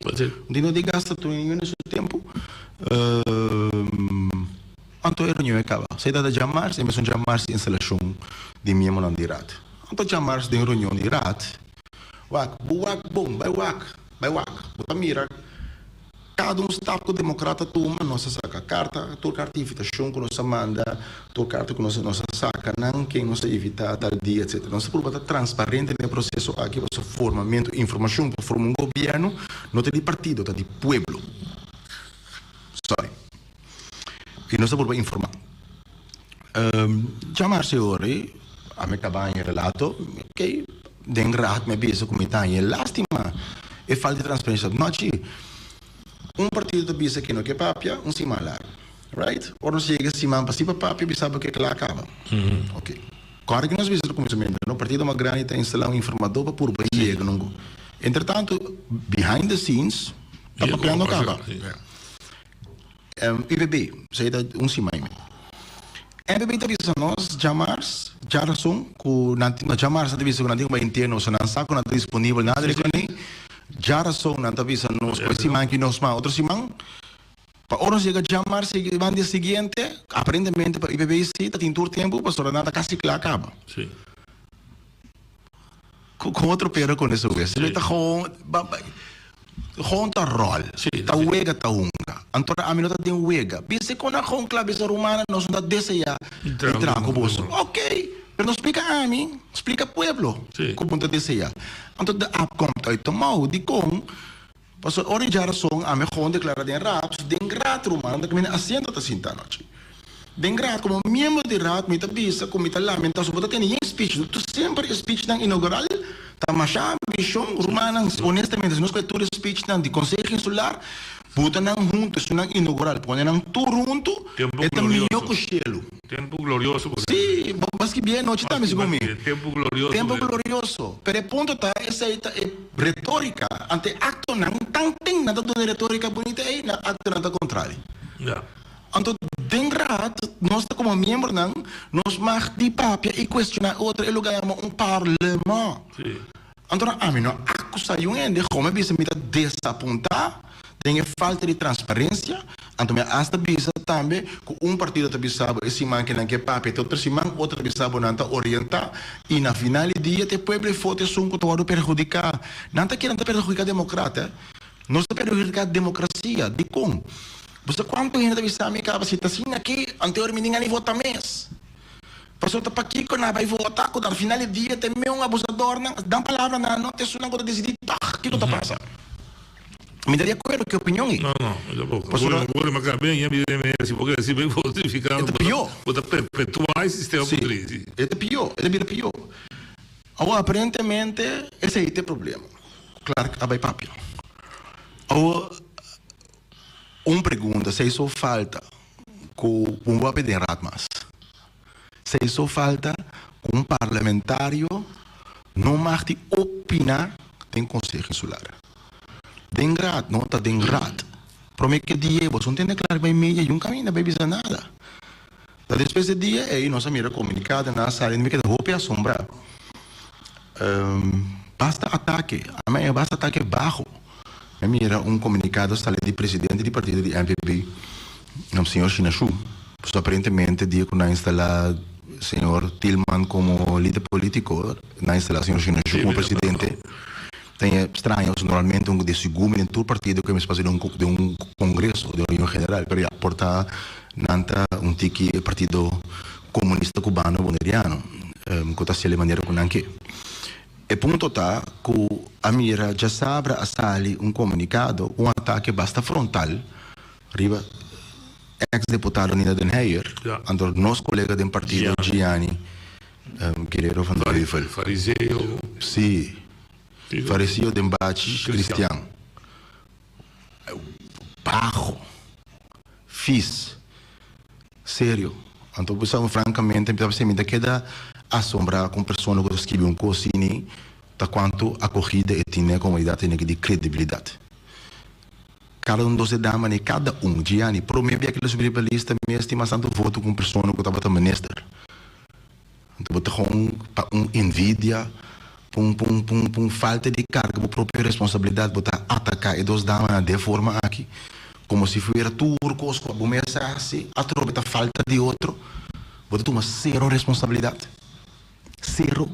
Não de gasta tu em nesse tempo. Anto a reunião acaba. Se dá de chamar-se, é mesmo chamar-se instalação de minha mão de rat. Anto chamar-se de reunião de rat. Wak, bom, vai wak. Bota mira. Cada estado democrata toma nossa saca carta, tua carta de invitação que nós manda, tua carta que nós saca, não quem nos evita tal dia, etc. Nós por estar transparente no processo aqui, o formamento, informação para formar um governo, não é de partido, é de pueblo. Sorry. E nós por informar. Chamar-se hoje, a me acaba em relato, que dengrado me bisa como está em lástima, e falta de transparência. Não, partido da bisa que não quer papia, cima lá. Right? Ou não chega cima para cima papia, bisa porque lá acaba. Ok. Claro que nós vimos no começo, no partido uma grande está instalando um informador para por baixo. Entretanto, behind the scenes, está papiando acaba. IBB, sei da cima aí. IBB está bisa nós, chamar-se, Jarason, que chamar-se está bisa que não tem uma interno, se não sabe que não está disponível nada de que Jarason na tabisa nos simang que nos outro simang para horas chega chamar se van dia seguinte aparentemente para IBB está tem todo tempo para só nada quase que acaba sim com outro pera com isso vez ele está com tá rol tá uega tá unga antora a minota tem uega bise com a com clube romana nós não deseja entrar com bolso ok. Pero não explica a mim, explica ao pueblo. Como está dizendo. Então, a app conta aí tomou de com, passou a originar a me com declarar de raps, de grato romano, que me assenta tá sinta noite. De grato como membro de rap, me tá bisa, como me tá lamenta, só pode ter nenhum speech, tu sempre speech nang inaugural, tá machá, mission romana, honestamente, nós que tudo speech nang de conselho insular, puta nang juntos, nang inaugural, põe nang tudo junto, é também eu cochelo. Tempo glorioso. Sim, mas que bem, noite também se comigo. Tempo glorioso. Tempo glorioso. Pero o ponto tá, essa é retórica, ante acto não tem nada de retórica bonita aí, na acto nada contrário. Então, dentro nós como membro não, nós mais de papia e questionar outro, ele ganha parlamento. Então, a mim não acusa um ende, como bisa me desapontar. Tem falta de transparência, então hasta bisa também que partido está bisabo esse man que não quer papel, outro man outro bisabo não está orientar e na final do dia te pueblo foto sunco todo perjudicar, não está querendo perjudicar a democrata, não está perjudicar a democracia, de como? Você quanto gente bisa me capacita assim aqui anterior ninguém nem vota mês. Passou tá para aqui quando vai votar, quando no final do dia tem um abusador, dá palavra não te suena quando decidir, tá, que está passando. Me daria acordo que opinião é? Não, agora me acaba bem, porque se bem ficar é pior. Vou perpetuar esse sistema de crise. É pior, pior. Agora, aparentemente, esse aí tem problema. Claro que vai papel. Agora, pergunta, se isso falta com um papel de ratmas, se isso falta com parlamentário, não mais de opinar, tem conselho insular. Dengrat, não está dengrat. Promete que dia, você não tem declarado bem meia e um caminho, não vai avisar nada. Da depois de dia, aí nossa mira comunicada na sala, não me queda roupa e assombrar. Basta ataque, amanhã basta ataque baixo. Me mira comunicado sala de presidente do partido de MPB, o senhor Chinachu. Aparentemente, dia que não instalar o senhor Tillman como líder político, não instalar o senhor Chinachu como presidente. Tem estranhos, normalmente de segundo em todo partido que me faz de um congresso de união general, para aportar nanta tiki partido comunista cubano boneriano, que está de maneira com nanque. E ponto tá que a mira já sabe a sali comunicado, ataque basta frontal, riba ex-deputado Nina Den Heijer, entre nosso colega do partido, Gianni Guerreiro van der Heuvel. Fariseu. Sim. Fariseu de Mbate, Cristiano. Barro. Fiz. Sério. Então, pessoal, francamente, me queda assombrar com pessoas que escrevem um cosine, da quanto a corrida e tinha a comunidade de credibilidade. Cada dos damas, cada Gianni, promete aquele sobrebalista, me estima santo voto com pessoa que estava minister. Então, botar com envidia, com falta de carga, com própria responsabilidade, botar atacar e dos damas de forma aqui, como se fosse turcos, com a bomesa assim, a tropa falta de outro, botar uma zero responsabilidade. Zero.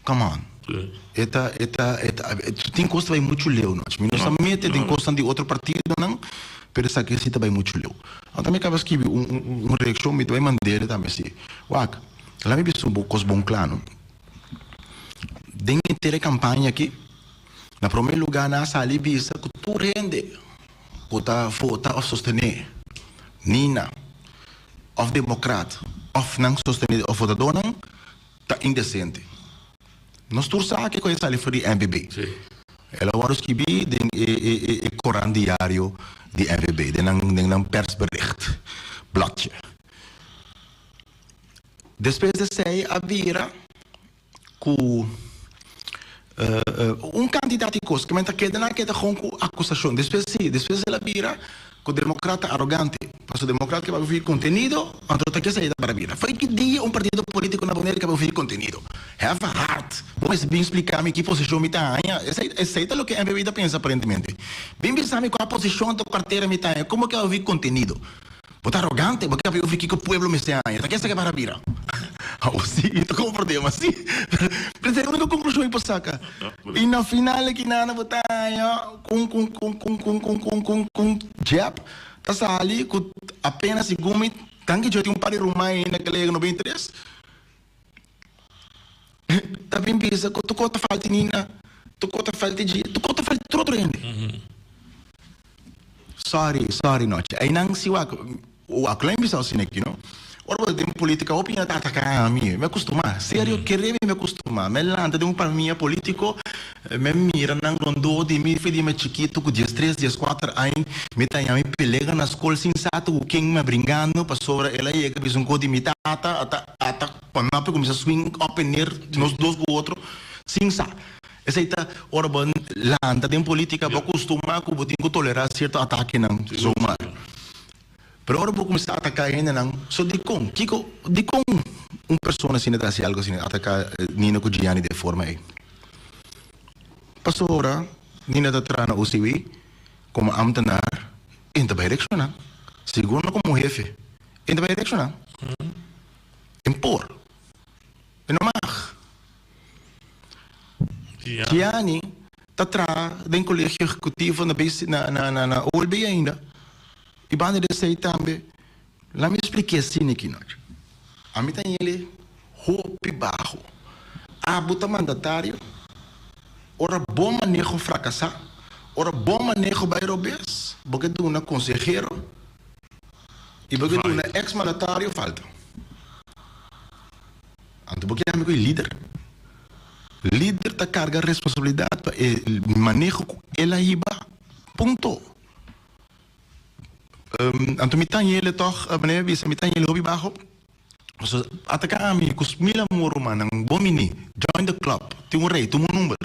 Come on. Tem coisa vai muito leu, não? Minimamente tem coisa de outro partido, não? Pero essa aqui vai muito leu. Eu também acaba escrevendo uma reação, me vai mandar também assim. Uac, lá me bisou um pouco bom claro. Dentro da campanha aqui, na primeiro lugar, na sala, bisa que tu rende, que tá a sostener, Nina, of democrata, of não sostener, of votador não, tá indecente. Nós torçamos que conhece ali foi MBB. Ela was escrever de Koran diário de MBB, de een persbericht, bladje. Depois de sair a vira com candidato que me queda na queda com acusação. Depois ela vira com democrata arrogante. Porque o democrata que vai ouvir conteúdo, então que sair para vira. Foi que dia partido político na maneira que vai ouvir conteúdo. Have a heart. Vamos bem explicar-me que posição me está. Aceita o que a MBB pensa aparentemente. Bem pensar-me qual a posição da carteira me está. Como que vai ouvir conteúdo? Você arrogante, porque vai ouvir que o povo me está. Então que essa para vira. Sim, estou com um problema, sim. Mas é a única conclusão que eu saca. E na final aqui na batalha com Jeb, tá ali com apenas segundo, tanto que eu tinha par de rumai naquele 93. Tá bem pensa que tu conta falta Nina, tu conta falta de, tu conta falta de outro ainda. Sorry, noite. Aí não se o aclame bisa assim aqui, não? Ora, tem política, opinião tá atacando a mim, me acostumar. Sério, querer me acostumar. Me lanta de para mim político, me mira não rondou de mim, fui de me chiquito com 13, 14 anos, me tá me pelega na escola sensato, o quem me brincando, para sobre ela e que bis um código me ata, para não começar a swing open air nos dois com o outro, sensato. Essa aí tá, ora, lanta de política, me acostumar com o que tolerar certo ataque não, somar. Pero ahora vou começar a atacar ainda não. Só de com uma pessoa assim assim algo assim atacar Nina com Gianni de forma aí. Passou ora Nina tá trana o CW como amtenar ainda vai direcionar. Segundo como jefe ainda vai direcionar. Impor. E não mais. Gianni tá trana do colégio executivo na OLB ainda. E banda de sei também, lá me expliquei assim aqui nós. A mim tem ele roupa barro, a buta mandatário, ora bom manejo fracassar, ora bom manejo bairobes, porque tu na consejero e porque tu na ex-mandatário falta. Então porque é amigo líder tá carga responsabilidade para manejo ela iba, ponto. Então me tem ele toch, meneer bisa me tem ele hobby bajo. So atacar a mim com os mil amor humano, bom mini, join the club, tem um rei, tem um número,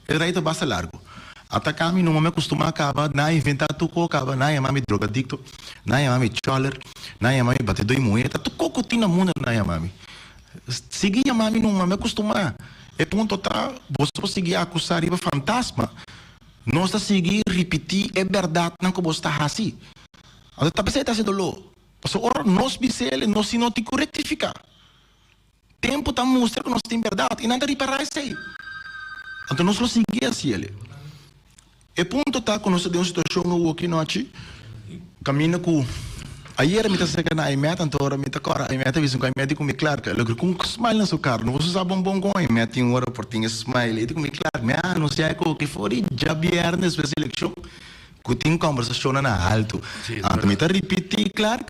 ele rei tá basta largo. Atacar a mim não me acostuma acaba, na inventar tu co acaba, na é mami drogadicto, na é mami choler, na é mami batedor e moeda, tu coco tina mundo na é mami. Seguir a mami não me acostuma. É ponto tá, você seguir acusar iba fantasma, nós tá seguir repetir é verdade não que você tá assim. Então, talvez está sendo louco. Porque ora, nós bisele, nós se não te rectificar. Tempo está mostrando que nós temos verdade. E nada reparar isso aí. Então, nós vamos seguir assim ele. E ponto está que nós temos uma situação no aqui noite. Caminho com... Ayer me está secando a imeta, então ora me está agora. A imeta visto com a imeta com me claro. Logo com um smile na sua cara. Não você sabe bom com a imeta. Tem hora por ter smile. E com me claro. Não sei o que foi. Já viernes, depois da eleição. que tem conversação na alto. Então, me repetir, claro,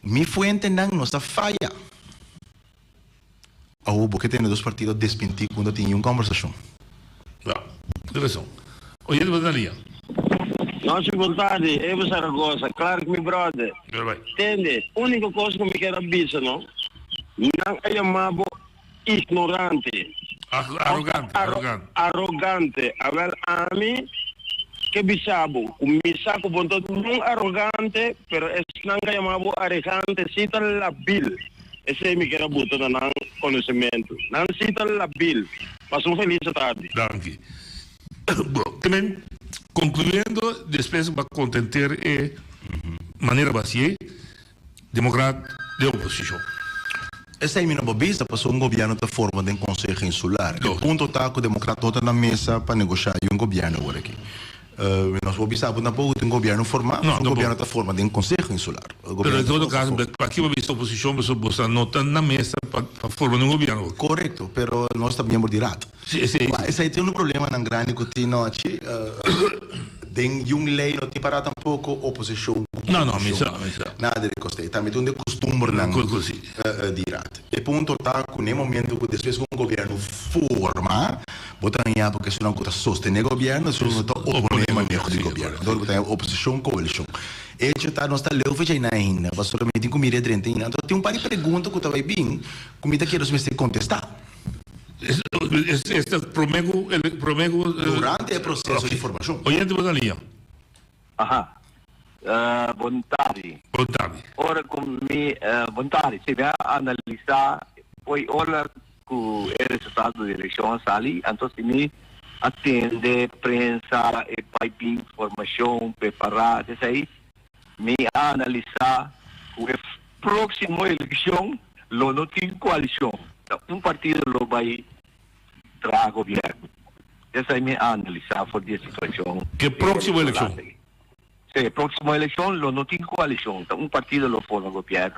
me fuente não se falha. Ou porque tem dois partidos despentir quando tem uma conversação. Interessante. Oi, Daniel. Nossa vontade, eu Saragossa, claro que meu brother. Entende? A única coisa que me quero avisar, não é chamado ignorante. Arrogante. A ver, a mim, que bisabo, o misaco bonto não arrogante, pero es não chamado arrogante, cita la bil. Esse é me quero botar no conhecimento. Não cita la bil. Passou uma feliz tarde. Danke. Também, concluindo, depois para contentar maneira vazia, democrata de oposição. Essa é a minha bobista, passou um governo da forma de um conselho insular. O ponto está que o democrata está na mesa para negociar um governo agora aqui. Nós bobistamos na boa de um governo formal, um governo da forma de um conselho insular. Mas em todo caso, aqui a oposição você não está na mesa para formar um governo. Correto, mas nós estamos membros de rato. Esse aí tem um problema na grande que tem nós. De uma lei não tem para tampouco oposição. Não, misa. Nada de coste. Também tem um costume de rato. E ponto está que no momento que depois um governo forma, botar em época porque se não está sostener o governo, se não está opondo manejo de governo. Então, botar oposição, coalição. E já nós está levando já ainda, mas somente tem comida dentro. Então, tem par de perguntas que estava bem, comida que nós contestar. Este promego durante o processo de formação. Oyente da linha. Aha. Bontari. Ora com me Bontari, se vai analisar foi ora que o resultado da eleição ali, então se me atende prensa e piping informação preparada, isso aí me analisar o próximo eleição, não tem coalição. Um partido lo vai trazer governo. Essa é a minha análise sobre a situação. Que próxima eleição? Sim, próxima eleição não tem coalição. Então, um partido lo forma governo.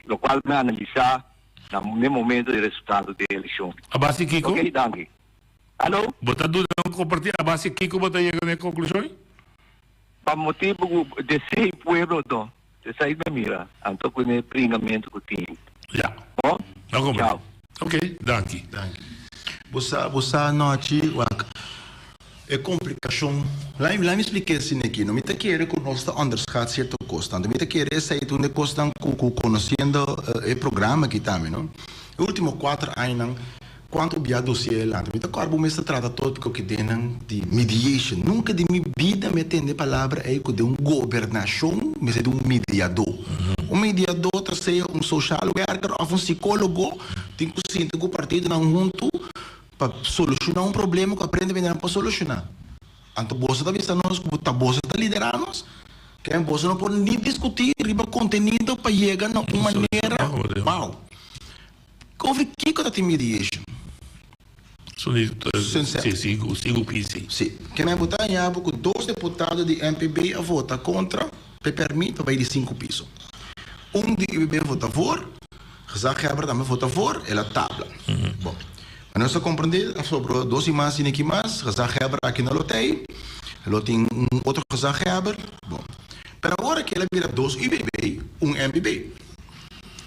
O qual me analisar no momento do resultado da eleição. A base Kiko? Ok, danke. Alô? Você não compartilha a base Kiko para chegar a conclusão? Para motivo de ser pueblo, não. Essa é a mira. Então, com o pringamento que tem. Já. Bom? Tchau. Ok, danke. Você noite, é complicação. Lá me expliquei assim aqui, não me te querer que nós está underscat certo custo, não me te querer sair de onde custa conhecendo o programa que também, não? Os últimos 4 anos, quanto via dossiê lá, me te corbo me se trata todo que tem de mediation, nunca de minha vida me entende a palavra é que de governação, mas é de mediador. Um mediador está ser social worker ou psicólogo, tem que sentir que o partido não junto para solucionar problema que aprende a para solucionar. Então, você está vendo nós, você está liderando nós, que você não pode nem discutir o conteúdo para chegar de uma maneira mal. Como que está a mediation? Sigo PC. Sim. Que me botar em água que 2 deputados de MPB a votar contra, para permitir vai de 5 pisos. De IBB vota a favor, Razak Heber também vota a favor, ela tabla. Bom, mas nós compreendemos sobre 2 imagens e aqui mais, Razak Heber aqui não tem, ela tem outro Razak Heber. Bom, mas agora que ela vira 2 IBB, MPB.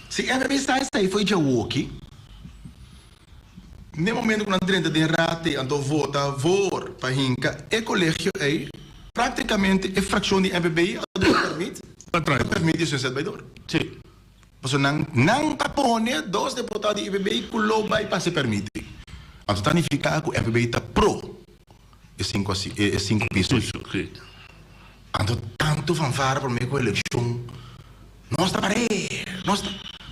Se MPB está aí, foi já o aqui. No momento que nós temos de rate, então vota a favor para Hinca, o colégio é praticamente a fração de MPB, permite isso ser vereador. Sim. Porque não tapone 2 deputados de IBB que o vai para se permitir. Então, significa que o IBB está pro e 5 pisos. Então, tanto fanfara para mim com a eleição. Nós está parei.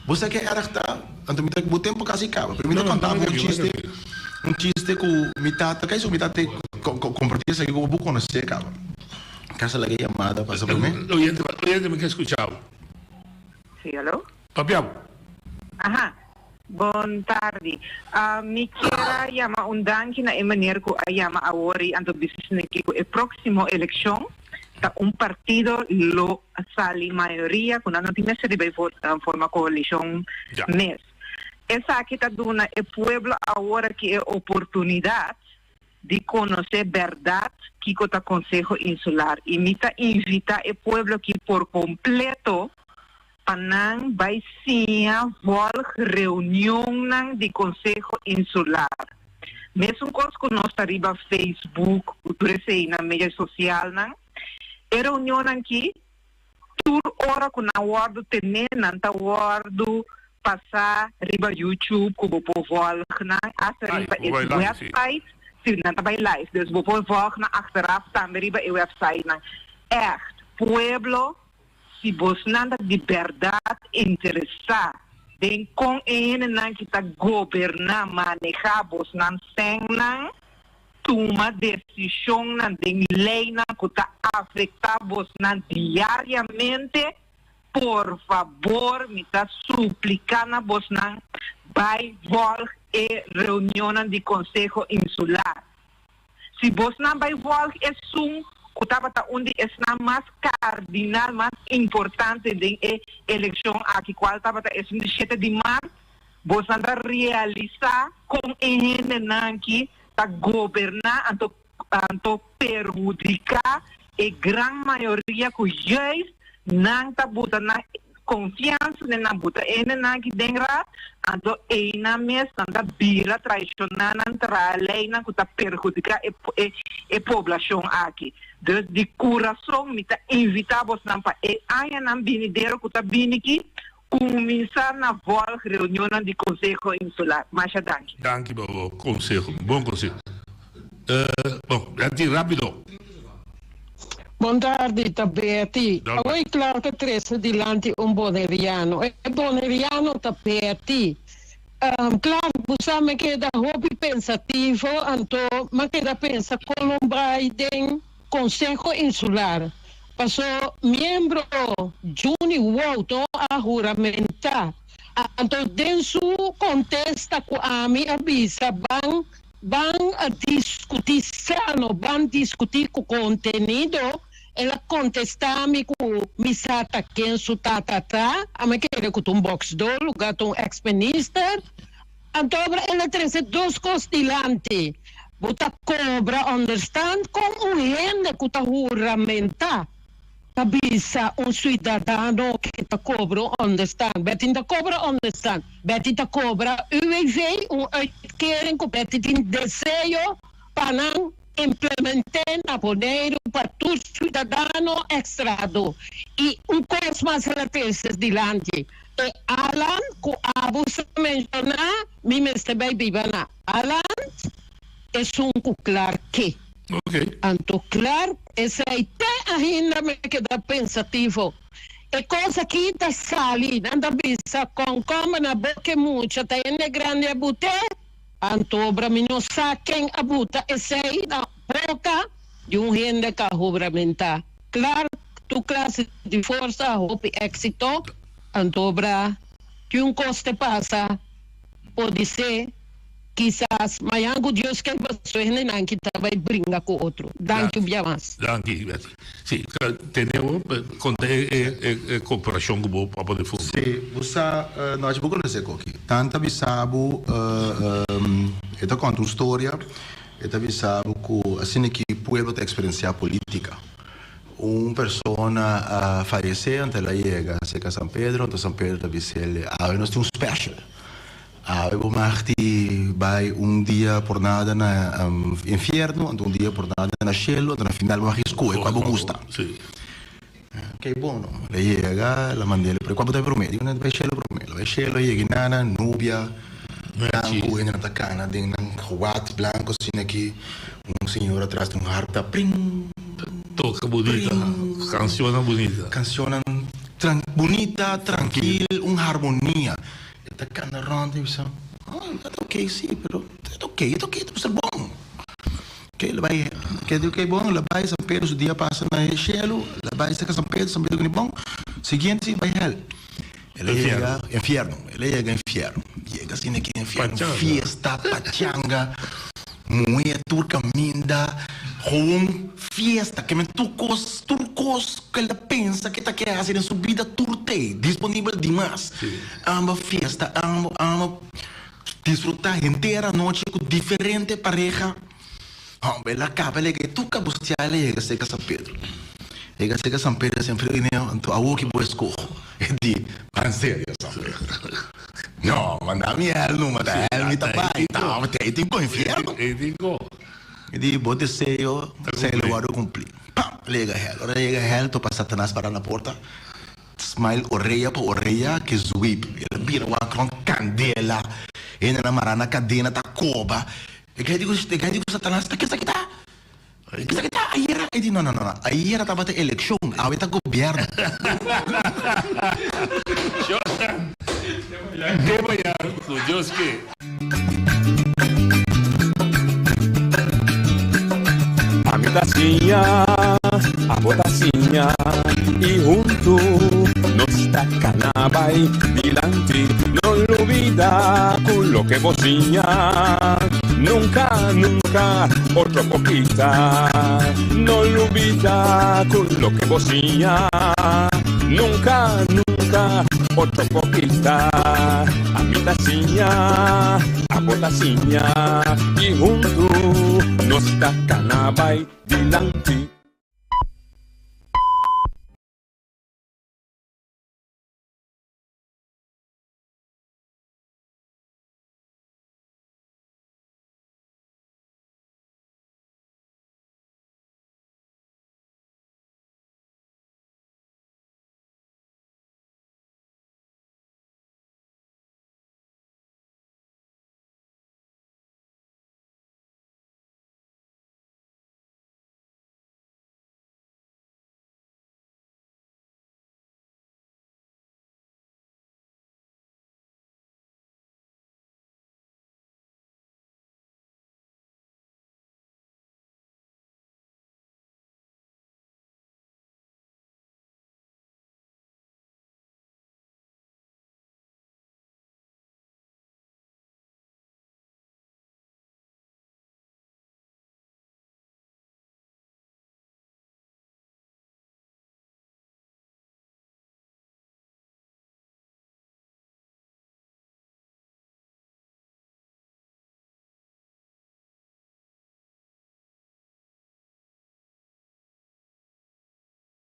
Você quer arrastar? Então, o tempo quase acaba. Primeiro, contava um chiste com mitad, que é isso, mitad compartilha isso aqui com o buco, não sei, acaba. Casa la llamada, pasa por mí. Oyente, me quer escuchar. Sí, alô? Papião. Ajá. Boa tarde. Me quero chamar danke na maneira que a chama agora anto business que é próximo eleição tá partido lo sali maioria quando não tem nessa de forma coalição mês. Essa aqui tá dando é pueblo agora que é oportunidade de conocer verdad que con el Consejo Insular. Y mita invita el pueblo que por completo panang vai sia volg reunião nang de Consejo Insular. Mesmo coisa que nós arriba Facebook, utilizei na mídia social nang, a reunião aqui, tur hora que na guardo tener, nanta guardo passar riba YouTube, que vou volg nang, hasta riba esse website, sim, nanta vai live, dus vou volg na achteraf também riba e website nang. Echt, pueblo, se você não de verdade interessar, bem com ele não que está governar, manejar, você não tem toma decisão não tem lei não que está afetar você não diariamente, por favor, me está suplicando você não vai voltar e reunião de Conselho Insular. Se você não vai voltar, é Kutapata onde é mais cardinal, mais importante da eleição aqui, qual tapata é 7 de março, você anda realizar com ele que está governar, anto perjudicar a grande maioria que já não está botando confiança na buta ele que dengra, anto na mesa anda vira traicionar na lei que está perjudicar a população aqui. Dus de coração me está invitado para a não vinideiro que está vindo aqui começar na volta reunião de Conselho Insular. Mas danke. Danke, bom conselho, bom conselho. Bom, rápido. Boa tarde, Tabeati. Agora, claro que três dilante boneriano. Boneriano, Tabeati. Claro, você me queda hobby pensativo, então, me queda pensa Colombai den Consejo Insular. Passou membro Júnior Walton a juramentar. Então, dentro contesta com a minha avisa, van a discutir, van discutir com o contenido. Ela contesta-me com misata quem su tatata, a me querer com um box do lugar um ex-minister. Então, ela traz duas coisas dilante. Buta cobra understand com gente que está juramenta. Kabisa cidadão que está cobra understand. Betin da cobra understand. Betin da cobra UWV uitkering que betin desejo para não implementar na poder para todo cidadão extrado. E coisa mais relativo dilante. E Alan, que abuso mencionar, me mestre bem bibana. Alan, é claro que. Ok. Anto claro, essa até ainda me queda pensativo. É coisa que está salindo, anda bisa com como na boca muita, tá indo grande a bute, anto obra me não saquem a buta, essa aí na boca de gente que juramentar. Claro, tu classe de força, hope éxito, anto obra que coste passa, pode ser. Quizás mayango Dios que suene nan kita vai brinca com outro. Danke mais. Danke, Betty. Sim, tenemos cooperação com o para poder funcionar. Sim, você nós vamos conhecer aqui. Tanta bisabo, esta conta uma história, esta bisabo que assim que o povo tem experiência política. Uma pessoa faleceu, então ela chega a São Pedro, então São Pedro disse ele, nós temos um special. Eu marti vai dia por nada na inferno, dia por nada na cielo, no final vai risco e quando gusta. Sì. Che buono. Lei chega, la mandele per quando dai prometti, non vai cielo prometti, vai cielo e nana nubia blanco e nella cana di un white blanco sin aqui un signore atrás di un harpa pring toca bonita, canzone bonita. Canzone bonita, tranquila, un'armonia. Esta cana ronda e dice, está ok, sí, pero está ok, está ser bom. Que ele vai, que é bom, ele vai São Pedro, o dia passa no cielo, ele vai a São Pedro que é bom. Seguinte, vai hell. Ele chega inferno, chega assim aqui inferno, fiesta, pachanga, mulher turca minda, home, fiesta, que me turcos, que ele pensa que está querendo fazer em sua vida turte, disponível demais. Amba fiesta, amba desfrutar inteira noite com diferente pareja. Bella capa, lei che tu cabustiale, che sei a San Pedro. E che sei a San Pedro, sempre a uochi puoi scopo. E di, ma in serio, San Pedro? No, ma da mia non ma dai, mi tapai. No, ma te ti inferno. E dico. E di, bote serio, sei lo guardo cumpli. Lega hell, tu passa Satanás para na porta. Smile orelha por orelha que sweep. Ele vira uma candela. E na marana cadena tá coba. E que digo Satanás, tá que isso aqui tá? Que isso aqui tá? Aí era, ele não. Aí era tava ter eleição, aí tá governo. Que banhar, Joski. A mitacinha, a botacinha e junto nos tacanabay dilante, no lo olvida con lo que bocinha, nunca, otro poquita, no lo olvida con lo que bocinha, nunca, otro poquita, a mitacinha, a botacinha y junto nos tacanabay dilante.